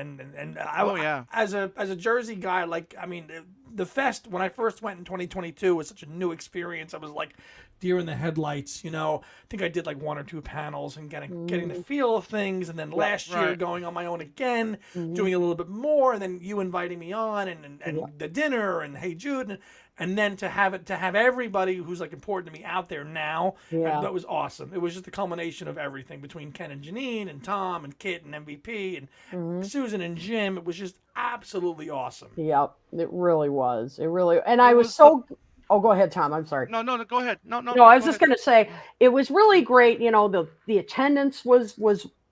Oh, yeah. as a Jersey guy, like I mean, the fest when I first went in 2022 was such a new experience. I was like deer in the headlights, I think I did like one or two panels and getting the feel of things, and then last year Right. going on my own again, doing a little bit more, and then you inviting me on, and the dinner, and Hey Jude, and then to have everybody who's like important to me out there now, Yeah. that was awesome. It was just a culmination of everything between Ken and Janine and Tom and Kit and MVP and Susan and Jim. It was just absolutely awesome. Yep, it really was. It really, and I was was so. Oh, go ahead, Tom. I'm sorry. No, go ahead. No, No, I was go just ahead. going to say it was really great. The attendance was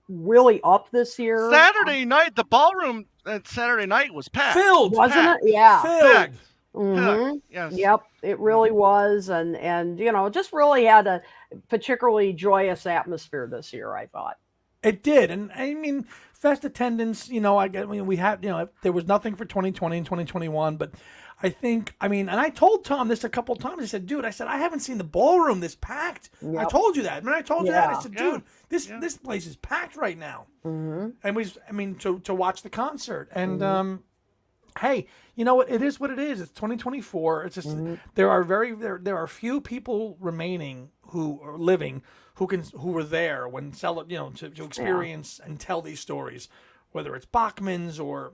really up this year, Saturday night, the ballroom at Saturday night was packed. Filled, wasn't packed. it? Yeah. filled. Packed. Mhm. Yes. Yep, it really was, and just really had a particularly joyous atmosphere this year, I thought. It did, and I mean, fest attendance. We had, there was nothing for 2020 and 2021, but I think, and I told Tom this a couple of times. I said, dude, I haven't seen the ballroom this packed. I Yep. told you that. When I told you that, I Yeah. said, Yeah. dude, this place is packed right now. Hmm. And to watch the concert, and hey, you know what? It is what it is. It's 2024. It's just there are few people remaining who are living who were there when to experience and tell these stories, whether it's Bachman's or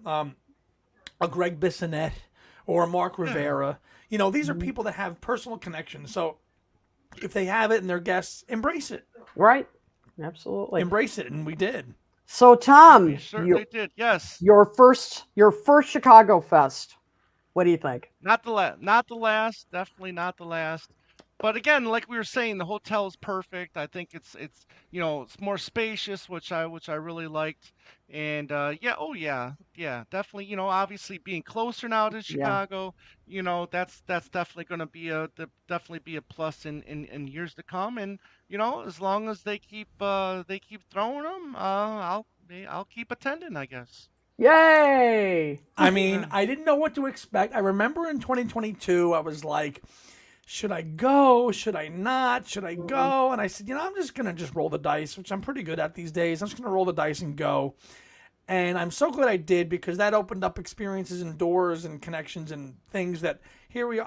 a Greg Bissonette or a Mark Rivera. These are people that have personal connections. So if they have it and they're guests, embrace it. Right? Absolutely. Embrace it, and we did. So, Tom, We certainly did. Yes. your first Chicago Fest. What do you think? Not the last. Definitely not the last. But again, like we were saying, the hotel is perfect. I think it's it's more spacious, which I really liked. And yeah, definitely. Obviously being closer now to Chicago, that's definitely going to be definitely be a plus in years to come. And as long as they keep throwing them, I'll keep attending, I guess. Yay! I mean, I didn't know what to expect. I remember in 2022, I was like, should I go? Should I not? Should I go? And I said, I'm just going to just roll the dice, which I'm pretty good at these days. I'm just going to roll the dice and go. And I'm so glad I did, because that opened up experiences and doors and connections and things that here we are.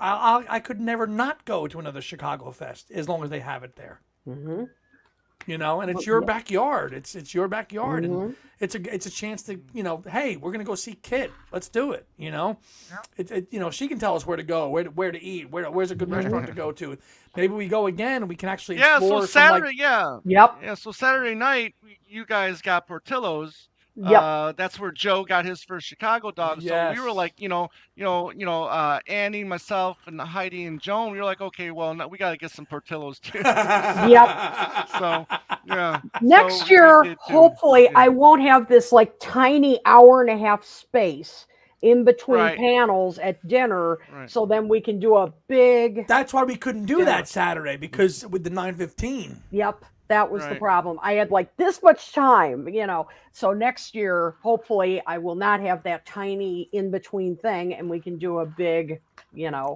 I could never not go to another Chicago Fest as long as they have it there. Hmm. You know, and it's your backyard. It's your backyard, Mm-hmm. and it's a chance to, you know, hey, we're gonna go see Kit. Let's do it. You know, you know, she can tell us where to go, where to eat, where's a good restaurant to go to. Maybe we go again and we can actually Yeah, explore so some, Saturday, yeah. Yep. Yeah, so Saturday night, you guys got Portillo's. Yep. That's where Joe got his first Chicago dog. So we were Yes. like, Annie, myself, and Heidi and Joan. We were like, okay, well, no, we got to get some Portillo's too. So yeah. Next So we year, did too. hopefully, Yeah. I won't have this like tiny hour and a half space in between Right. panels at dinner. Right. So then we can do a big. That's why we couldn't do that Saturday, because with the 9:15. Yep. That was the Right. problem. I had like this much time, you know. So next year, hopefully, I will not have that tiny in between thing, and we can do a big, you know,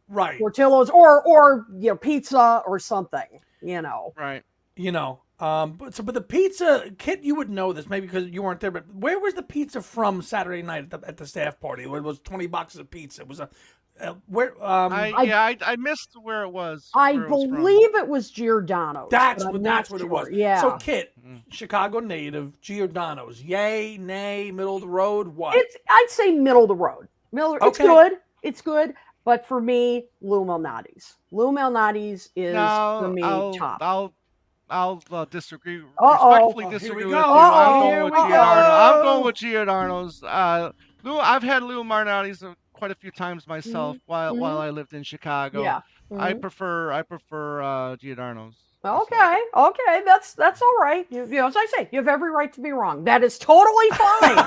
Right. Portillo's or you know, pizza or something, you know. Right. You know, but the pizza, Kit, you would know this maybe because you weren't there, but where was the pizza from Saturday night at the staff party? It was 20 boxes of pizza. It was where I missed where it was. I where it was from. believe it was Giordano's. that's but what I'm that's not what it sure. was. Yeah. So Kit, Chicago native, Giordano's, yay, nay, middle of the road, what? I'd say middle of the road. It's Okay. good. It's good. But for me, Lou Malnati's. Lou Malnati's is for me top. I'll disagree. Uh-oh. Respectfully Oh, here disagree we with go. you. Here I'm we going with go. Giordano. I'm going with Giordano's. I've had Lou Malnati's quite a few times myself while I lived in Chicago. Yeah. I prefer Giordano's. Okay. That's all right. You know, as I say, you have every right to be wrong. That is totally fine.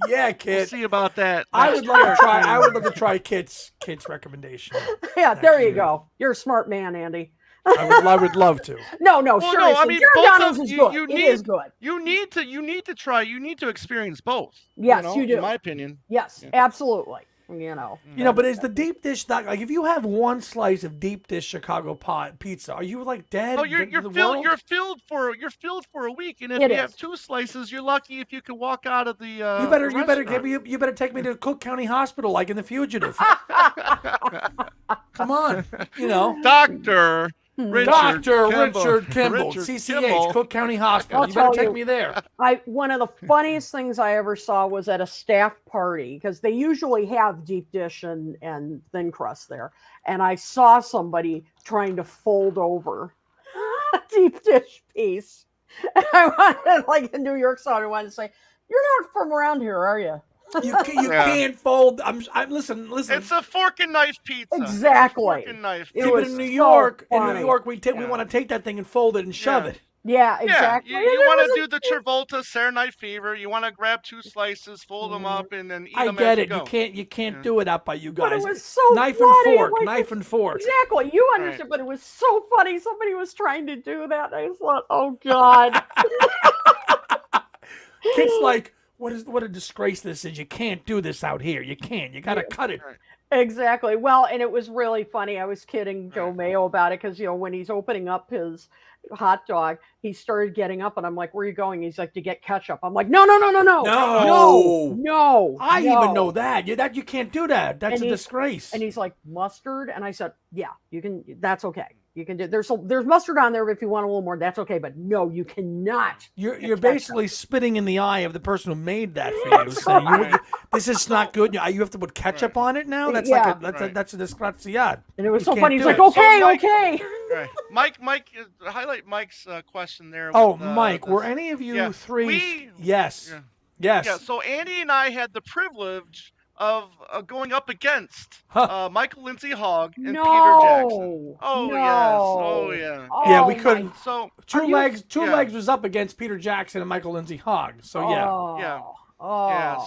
Yeah, We'll Kit. see about that. I next would love to year. try. I would love to try Kit's recommendation. Yeah, there you go. You're a smart man, Andy. I would love to. No, Well, seriously. no, I mean, Giordano's both is of good. you It is good. You need to try. You need to experience both. Yes, know, you do. In my opinion. Yes, Yeah. absolutely. You know. You know, but is the deep dish like if you have one slice of deep dish Chicago pizza, are you like dead? Oh, you're to the filled. world? You're filled for a week, and if It you is. have 2 slices, you're lucky if you can walk out of the. You better restaurant. you better take me to Cook County Hospital like in The Fugitive. Come on, you know. Doctor Richard Richard Kimball, Richard CCH, Kimball. Cook County Hospital. I'll You better tell take you. me there. One of the funniest things I ever saw was at a staff party because they usually have deep dish and thin crust there. And I saw somebody trying to fold over a deep dish piece. And I wanted, like in New York style, I wanted to say, "You're not from around here, are you?" You can't fold. I'm listen. It's a fork and knife pizza. Exactly. Fork and knife. It See, was but in New so York, funny. we want to take that thing and fold it and shove it. Yeah, exactly. Yeah, And you it want was to do the Travolta Saturday Night Fever. You want to grab 2 slices, fold them up, and then eat I them get as it. you You go. can't do it out by you But guys. it was so knife funny. and fork, Like, knife and fork. Exactly. You understood, but it was so funny. Somebody was trying to do that. And I thought, oh God. Kids like, what a disgrace this is. You can't do this out here. You can't. You got to cut it. Exactly. Well, and it was really funny. I was kidding Joe Mayo about it because, you know, when he's opening up his hot dog, he started getting up and I'm like, where are you going? He's like, to get ketchup. I'm like, no. I even know that. You can't do that. That's a disgrace. And he's like, mustard? And I said, yeah, you can, that's okay. You can do, there's mustard on there if you want a little more, that's okay. But no, you cannot. You're basically spitting in the eye of the person who made that for you, saying this is not good. You have to put ketchup on it now. That's that's a disgrace. Yeah. And it was so can't funny. He's do like, it. okay, So, Mike- okay. Right. Mike, highlight Mike's question there. Oh, with, Mike, were this- any of you Yeah, three? Yes. Yeah. Yes. Yeah, so Andy and I had the privilege of going up against Michael Lindsay Hogg and No. Peter Jackson. Oh No. yes. Oh yeah. Yeah, we Oh, couldn't. my- So Two yeah. legs was up against Peter Jackson and Michael Lindsay Hogg. So yeah. Oh. Yeah. Oh. yeah.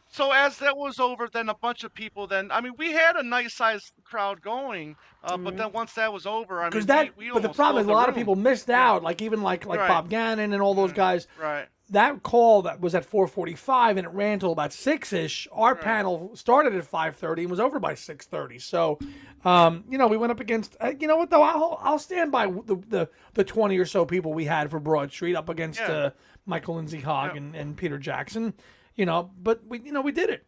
So as that was over, then a bunch of people. Then I mean, we had a nice sized crowd going, but then once that was over, I Because mean, we but the almost problem is filled a lot the of room. people missed out. Like even like Right. Bob Gannon and all those guys. Right. That call that was at 4:45 and it ran till about 6ish. Our panel started at 5:30 and was over by 6:30. So, we went up against. You know what though? I'll stand by the 20 or so people we had for Broad Street up against Michael Lindsay Hogg and Peter Jackson. But we did it.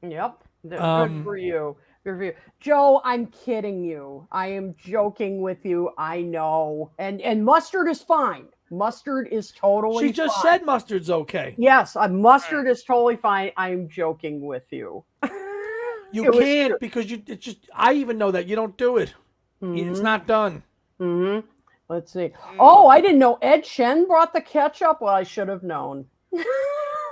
Yep. Good for you. Good for you. Joe, I'm kidding you. I am joking with you. I know. And mustard is fine. Mustard is totally She just fine. said mustard's okay. Yes, mustard is totally fine. I'm joking with you. You It was can't because it's just I even know that you don't do it. It's not done. Mm-hmm. Let's see. Oh, I didn't know Ed Shen brought the ketchup. Well, I should have known.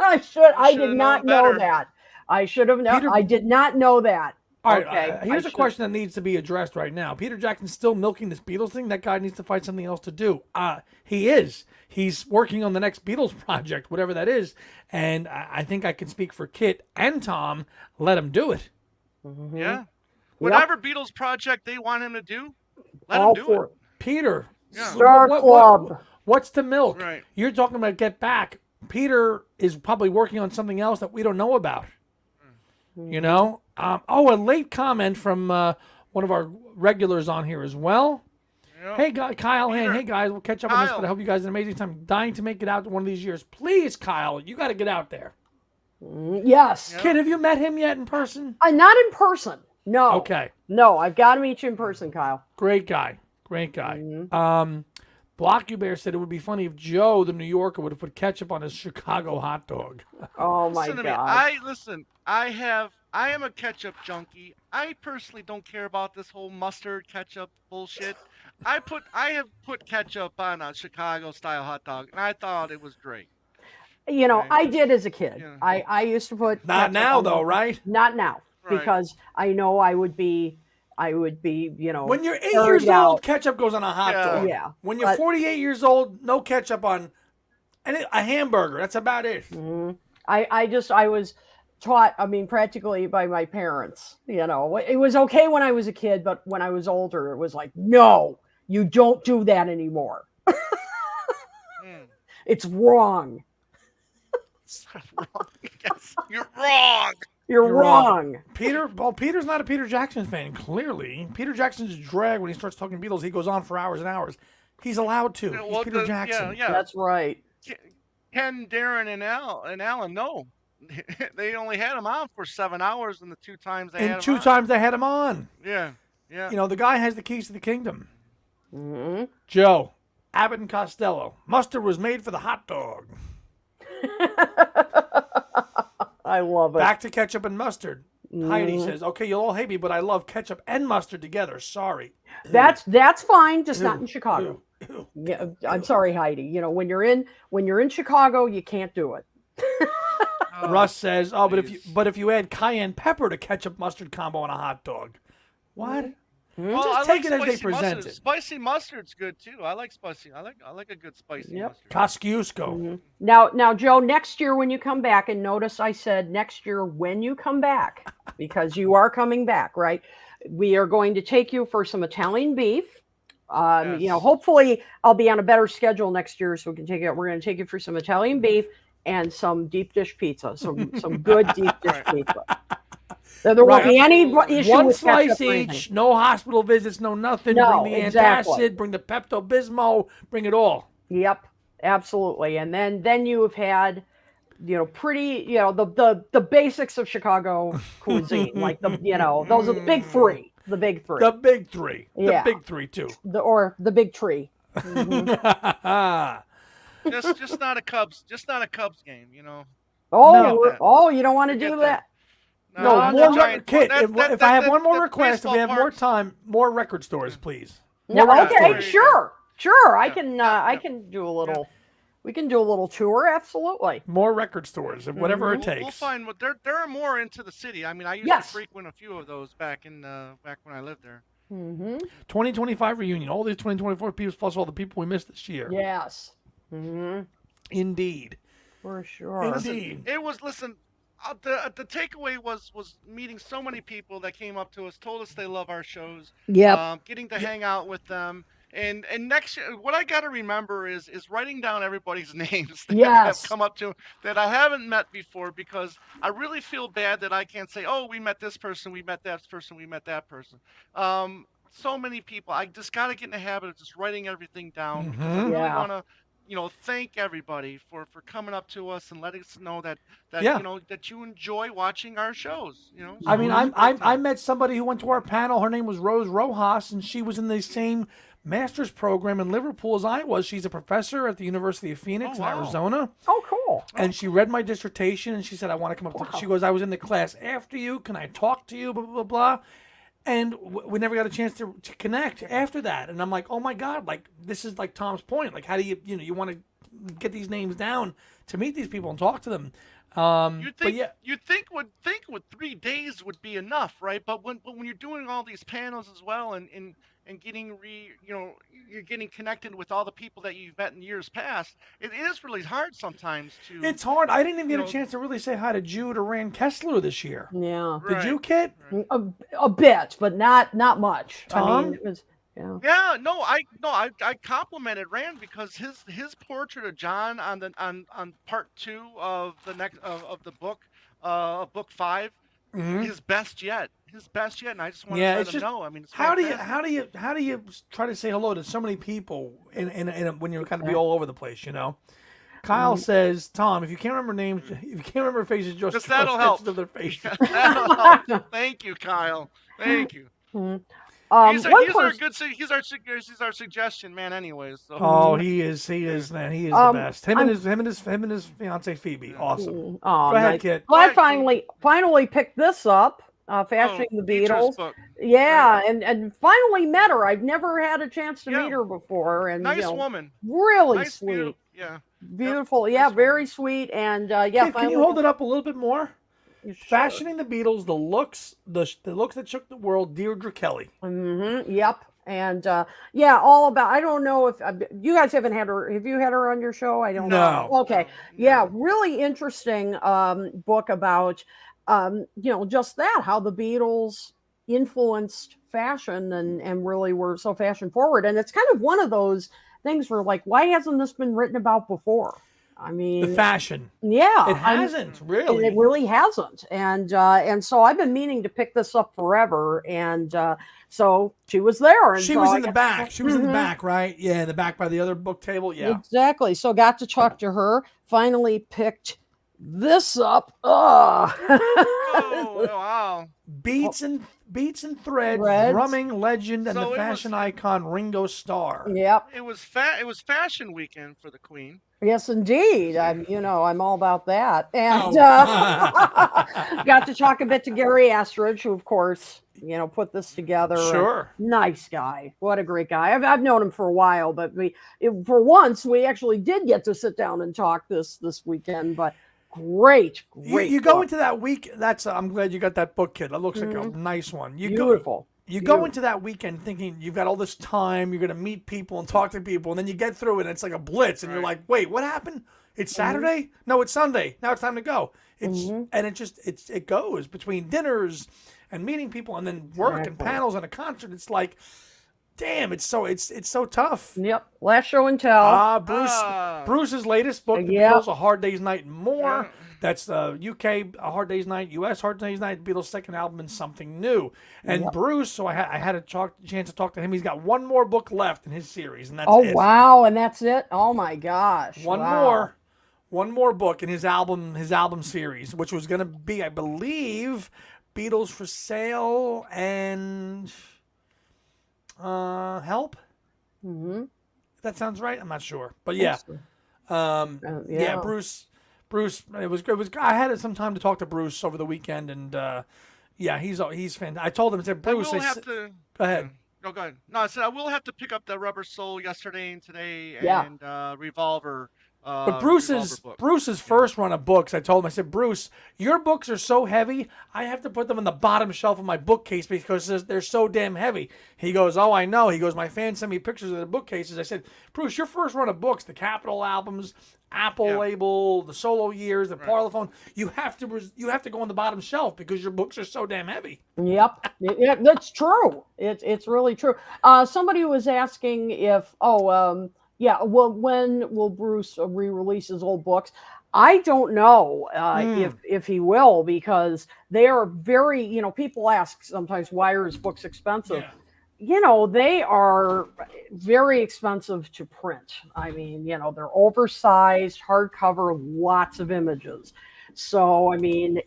I did not know that. I should have known. I did not know that. All right, Okay, here's a question that needs to be addressed right now. Peter Jackson's still milking this Beatles thing. That guy needs to find something else to do. He is. He's working on the next Beatles project, whatever that is. And I think I can speak for Kit and Tom. Let him do it. Mm-hmm. Yeah. Whatever Beatles project they want him to do, let him do it. Peter, Star Club. What's to milk? Right. You're talking about Get Back. Peter is probably working on something else that we don't know about. You know? A late comment from one of our regulars on here as well. Yep. Hey, Kyle Hand. Hey, guys. We'll catch up on this, but I hope you guys had an amazing time. Dying to make it out one of these years. Please, Kyle, you got to get out there. Yes. Kid, have you met him yet in person? Not in person. No. Okay. No, I've got to meet you in person, Kyle. Great guy. Blocky Bear said it would be funny if Joe, the New Yorker, would have put ketchup on his Chicago hot dog. Oh my God! I am a ketchup junkie. I personally don't care about this whole mustard ketchup bullshit. I have put ketchup on a Chicago style hot dog, and I thought it was great. You know, I did as a kid. Yeah. I used to put not now though, right? Not now, because I know I would be, you know. When you're 8 years old, ketchup goes on a hot dog. Yeah. When you're 48 years old, no ketchup on a hamburger. That's about it. Mm-hmm. I was taught, practically by my parents. You know, it was okay when I was a kid, but when I was older, it was like, no, you don't do that anymore. It's wrong. It's wrong. Yes, you're wrong. You're wrong. Peter's not a Peter Jackson fan, clearly. Peter Jackson's drag when he starts talking Beatles, he goes on for hours and hours. He's allowed to. He's Peter Jackson. Yeah. That's right. Ken, Darren, and Alan, no. They only had him on for 7 hours in the 2 times they had him on. And 2 times they had him on. Yeah. You know, the guy has the keys to the kingdom. Mm-hmm. Joe, Abbott and Costello. Mustard was made for the hot dog. I love it. Back to ketchup and mustard. Heidi says, okay, you'll all hate me, but I love ketchup and mustard together. Sorry. That's fine, just not in Chicago. Yeah, I'm sorry, Heidi. You know, when you're in Chicago, you can't do it. Russ says, but if you add cayenne pepper to ketchup mustard combo on a hot dog. What? Well, just take it as they present it. Spicy mustard's good too. I like spicy. I like a good spicy mustard. Kosciuszko. Now, Joe, next year when you come back, and notice I said next year when you come back, because you are coming back, right? We are going to take you for some Italian beef. Yes. You know, hopefully I'll be on a better schedule next year, so we can take it. We're going to take you for some Italian beef and some deep dish pizza, some good deep dish pizza. There won't be any issue One with slice each, no hospital visits, no nothing. No, bring the exactly. antacid, bring the Pepto-Bismol, bring it all. Yep, absolutely. And then you have had, you know, the basics of Chicago cuisine, like those are the big three. The big three. The big three. Yeah. The big three too. The big tree. Mm-hmm. just not a Cubs game, you know. You don't want to do that. Kid, if I have one more request, if we have more time, more record stores, please. Okay, sure. I can do a little. We can do a little tour, absolutely. More record stores, whatever it takes. We'll find. There are more into the city. I mean, I used to frequent a few of those back when I lived there. 2025 reunion. All these 2024 people plus all the people we missed this year. Yes. Mm-hmm. Indeed. For sure. Indeed. It was. Listen. The takeaway was meeting so many people that came up to us, told us they love our shows. Yep. Getting to hang out with them. And next year, what I got to remember is writing down everybody's names that have come up to that I haven't met before, because I really feel bad that I can't say, oh, we met this person, we met that person, we met that person. So many people. I just got to get in the habit of just writing everything down. Because I really want to, thank everybody for coming up to us and letting us know that Yeah. that you enjoy watching our shows. I So mean, it's a great I time. met somebody who went to our panel. Her name was Rose Rojas, and she was in the same master's program in Liverpool as I was. She's a professor at the University of Phoenix Oh, in wow. Arizona. Oh, cool. And she read my dissertation, and she said, "I want to come up." Wow. She goes, "I was in the class after you. Can I talk to you?" Blah blah blah. Blah. And we never got a chance to connect after that. And I'm like, oh my god, like this is like Tom's point. Like, how do you want to get these names down to meet these people and talk to them? But yeah, You'd think with 3 days would be enough, right? But when you're doing all these panels as well and getting you're getting connected with all the people that you've met in years past, it is really hard sometimes to it's hard. I didn't even you get a know chance to really say hi to Jude or Rand Kessler this year. Yeah. Did you, right. Kit? Right. A bit, but not much. I Tom? mean, it was, yeah. Yeah, no, I complimented Rand because his portrait of John on part 2 of the next of the book, book 5, Hmm. his best yet, and I just wanted Yeah, to let it's him just know. I mean, it's how do you fantastic. try to say hello to so many people when you're kind of be Exactly. all over the place, Kyle says, Tom, if you can't remember names, if you can't remember faces, just Just draw that'll help. sketches of their faces. That'll help. Thank you, Kyle. Thank you. Mhm. He's our One he's our person. good he's our suggestion man anyways. So Oh, he is, man, he is the Um, best. Him I'm and his fiance Phoebe, yeah. awesome. Oh, Go ahead, nice. Kit. Well, I Go ahead, Kate. finally picked this up, Oh, Fashioning the Beatrice Beatles. book. Right. Yeah, and finally met her. I've never had a chance to Yeah. meet her before, and Nice woman. really Nice, sweet, beautiful. Yeah. Yep. beautiful. Yeah, Nice woman. very sweet, and yeah, Kit, can you finally. hold it up a little bit more? Sure. Fashioning the Beatles, the looks that shook the world. Deirdre Kelly. Yep. And yeah, all about. I don't know if you guys haven't had her. Have you had her on your show? I don't know. No. Okay. No, Yeah, never. really interesting book about just that, how the Beatles influenced fashion and really were so fashion forward. And it's kind of one of those things where like, why hasn't this been written about before? I The mean, fashion. yeah, It hasn't, really. it really hasn't, and so I've been meaning to pick this up forever, and so she was there, and She so was I in the got- back. She was in the Mhm. back, right? Yeah, in the back by the other book table. Yeah. Exactly. So got to talk to her. Finally picked this up. Oh, wow. Beats and threads, Threads. drumming legend, and So the it was fashion icon Ringo Starr. Yep. it was fashion weekend for the Queen. Yes, indeed. I'm all about that. And Oh. got to talk a bit to Gary Astridge, who, of course, put this together. And Sure. nice guy. What a great guy. I've known him for a while, but for once, we actually did get to sit down and talk this weekend. But great. You go book. into that week. I'm glad you got that book, kid. That looks like a nice one. Beautiful. You go into that weekend thinking you've got all this time, you're going to meet people and talk to people, and then you get through it and it's like a blitz, and you're Right. like, wait, what happened? It's Saturday? No, it's Sunday. Now it's time to go. And it goes between dinners and meeting people and then work and Exactly. panels and a concert. It's like, damn, it's so tough. Yep. Last show and tell. Bruce's latest book, The Yep. Beatles, A Hard Day's Night and More. Yeah. That's UK A Hard Day's Night, US Hard Day's Night, Beatles' second album, and something new. And Bruce, so I had a chance to talk to him. He's got one more book left in his series, and that's it. Wow, and that's it. Oh my gosh. One more book in his album series, which was going to be, I believe, Beatles for Sale and Help. Mm-hmm. If that sounds right. I'm not sure, but yeah. Yeah. Bruce. It was. I had some time to talk to Bruce over the weekend, and yeah, he's fantastic. I told him, I said, Bruce, I will have to. go ahead. No, go ahead. No, I said I will have to pick up the Rubber Soul yesterday and today, Yeah. and Revolver. But Revolver book. Bruce's first run of books, I told him, I said, Bruce, your books are so heavy, I have to put them on the bottom shelf of my bookcase because they're so damn heavy. He goes, oh, I know. He goes, my fans send me pictures of the bookcases. I said, Bruce, your first run of books, the Capitol albums, Apple label, the solo years, the Parlophone, you have to go on the bottom shelf because your books are so damn heavy. Yep. Yeah, that's true. It's really true. Somebody was asking if, yeah, well, when will Bruce re-release his old books? I don't know if he will, because they are very, people ask sometimes, why are his books expensive? Yeah. they are very expensive to print. I mean, they're oversized, hardcover, lots of images. So, I mean,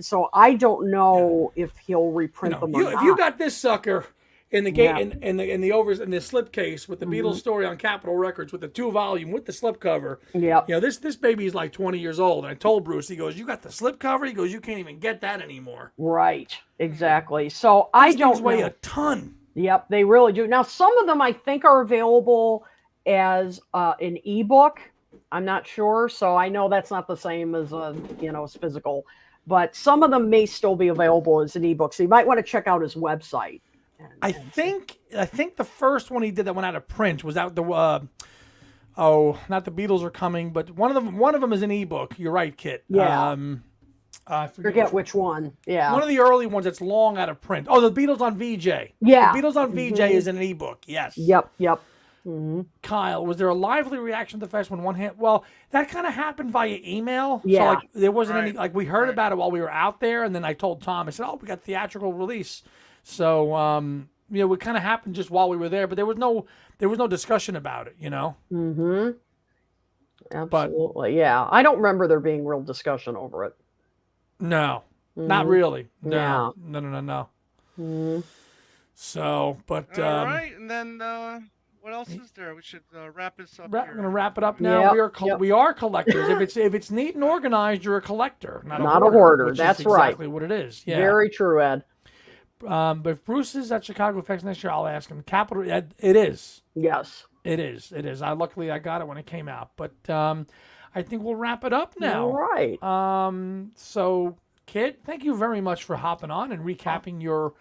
so I don't know if he'll reprint them or if you not. got this sucker in the Yeah. in the overs in the slipcase with the Beatles story on Capitol Records with the 2-volume with the slipcover. Yep. This baby is like 20 years old. And I told Bruce, he goes, "You got the slipcover?" He goes, "You can't even get that anymore." Right. Exactly. So I These things don't weigh know. a ton. Yep, they really do. Now, some of them I think are available as an ebook. I'm not sure, so I know that's not the same as as physical, but some of them may still be available as an ebook. So you might want to check out his website. I think the first one he did that went out of print was out the not the Beatles are coming, but one of them is an ebook. You're right, Kit. Yeah. I forget which one. Yeah. One of the early ones that's long out of print. Oh, the Beatles on VJ. Yeah. The Beatles on VJ is an ebook. Yes. Yep. Mm-hmm. Kyle, was there a lively reaction to the fest when one hand? Well, that kind of happened via email. Yeah. So like there wasn't any Right. we heard about it while we were out there, and then I told Tom. I said, "Oh, we got theatrical release." So it kind of happened just while we were there, but there was no discussion about it. Mm-hmm. Absolutely. Yeah. I don't remember there being real discussion over it. No, not really. No, Yeah. no. Mm-hmm. So, but All right, and then what else is there? We should wrap this up. I'm here. gonna wrap it up now. Yep. We are collectors. if it's neat and organized, you're a collector, not a hoarder. which That's is right. exactly what it is. Yeah. Very true, Ed. But if Bruce is at Chicago Fest next year, I'll ask him. Capital, it is. Yes. It is. Luckily I got it when it came out. But I think we'll wrap it up now. All right. So, Kit, thank you very much for hopping on and recapping your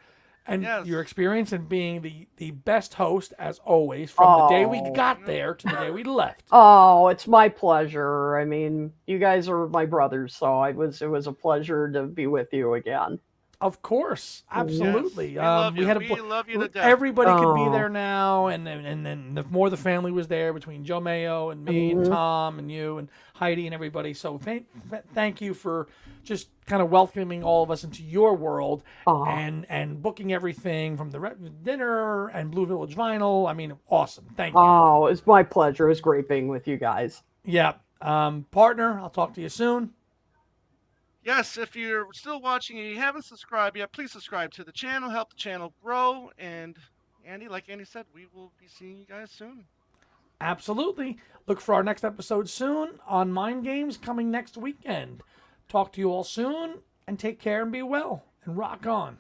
experience and being the best host as always from the day we got there to the day we left. Oh, it's my pleasure. I mean, you guys are my brothers, so it was a pleasure to be with you again. Of course, absolutely. Yes, we love you. Had We love you to death. Everybody could be there now, and then the family was there between Joe Mayo and me and Tom and you and Heidi and everybody. So thank you for just kind of welcoming all of us into your world and booking everything from the dinner and Blue Village Vinyl. I mean, awesome. Thank you. Oh, it's my pleasure. It was great being with you guys. Yeah, partner. I'll talk to you soon. Yes, if you're still watching and you haven't subscribed yet, please subscribe to the channel, help the channel grow. And Andy, like Andy said, we will be seeing you guys soon. Absolutely. Look for our next episode soon on Mind Games coming next weekend. Talk to you all soon and take care and be well and rock on.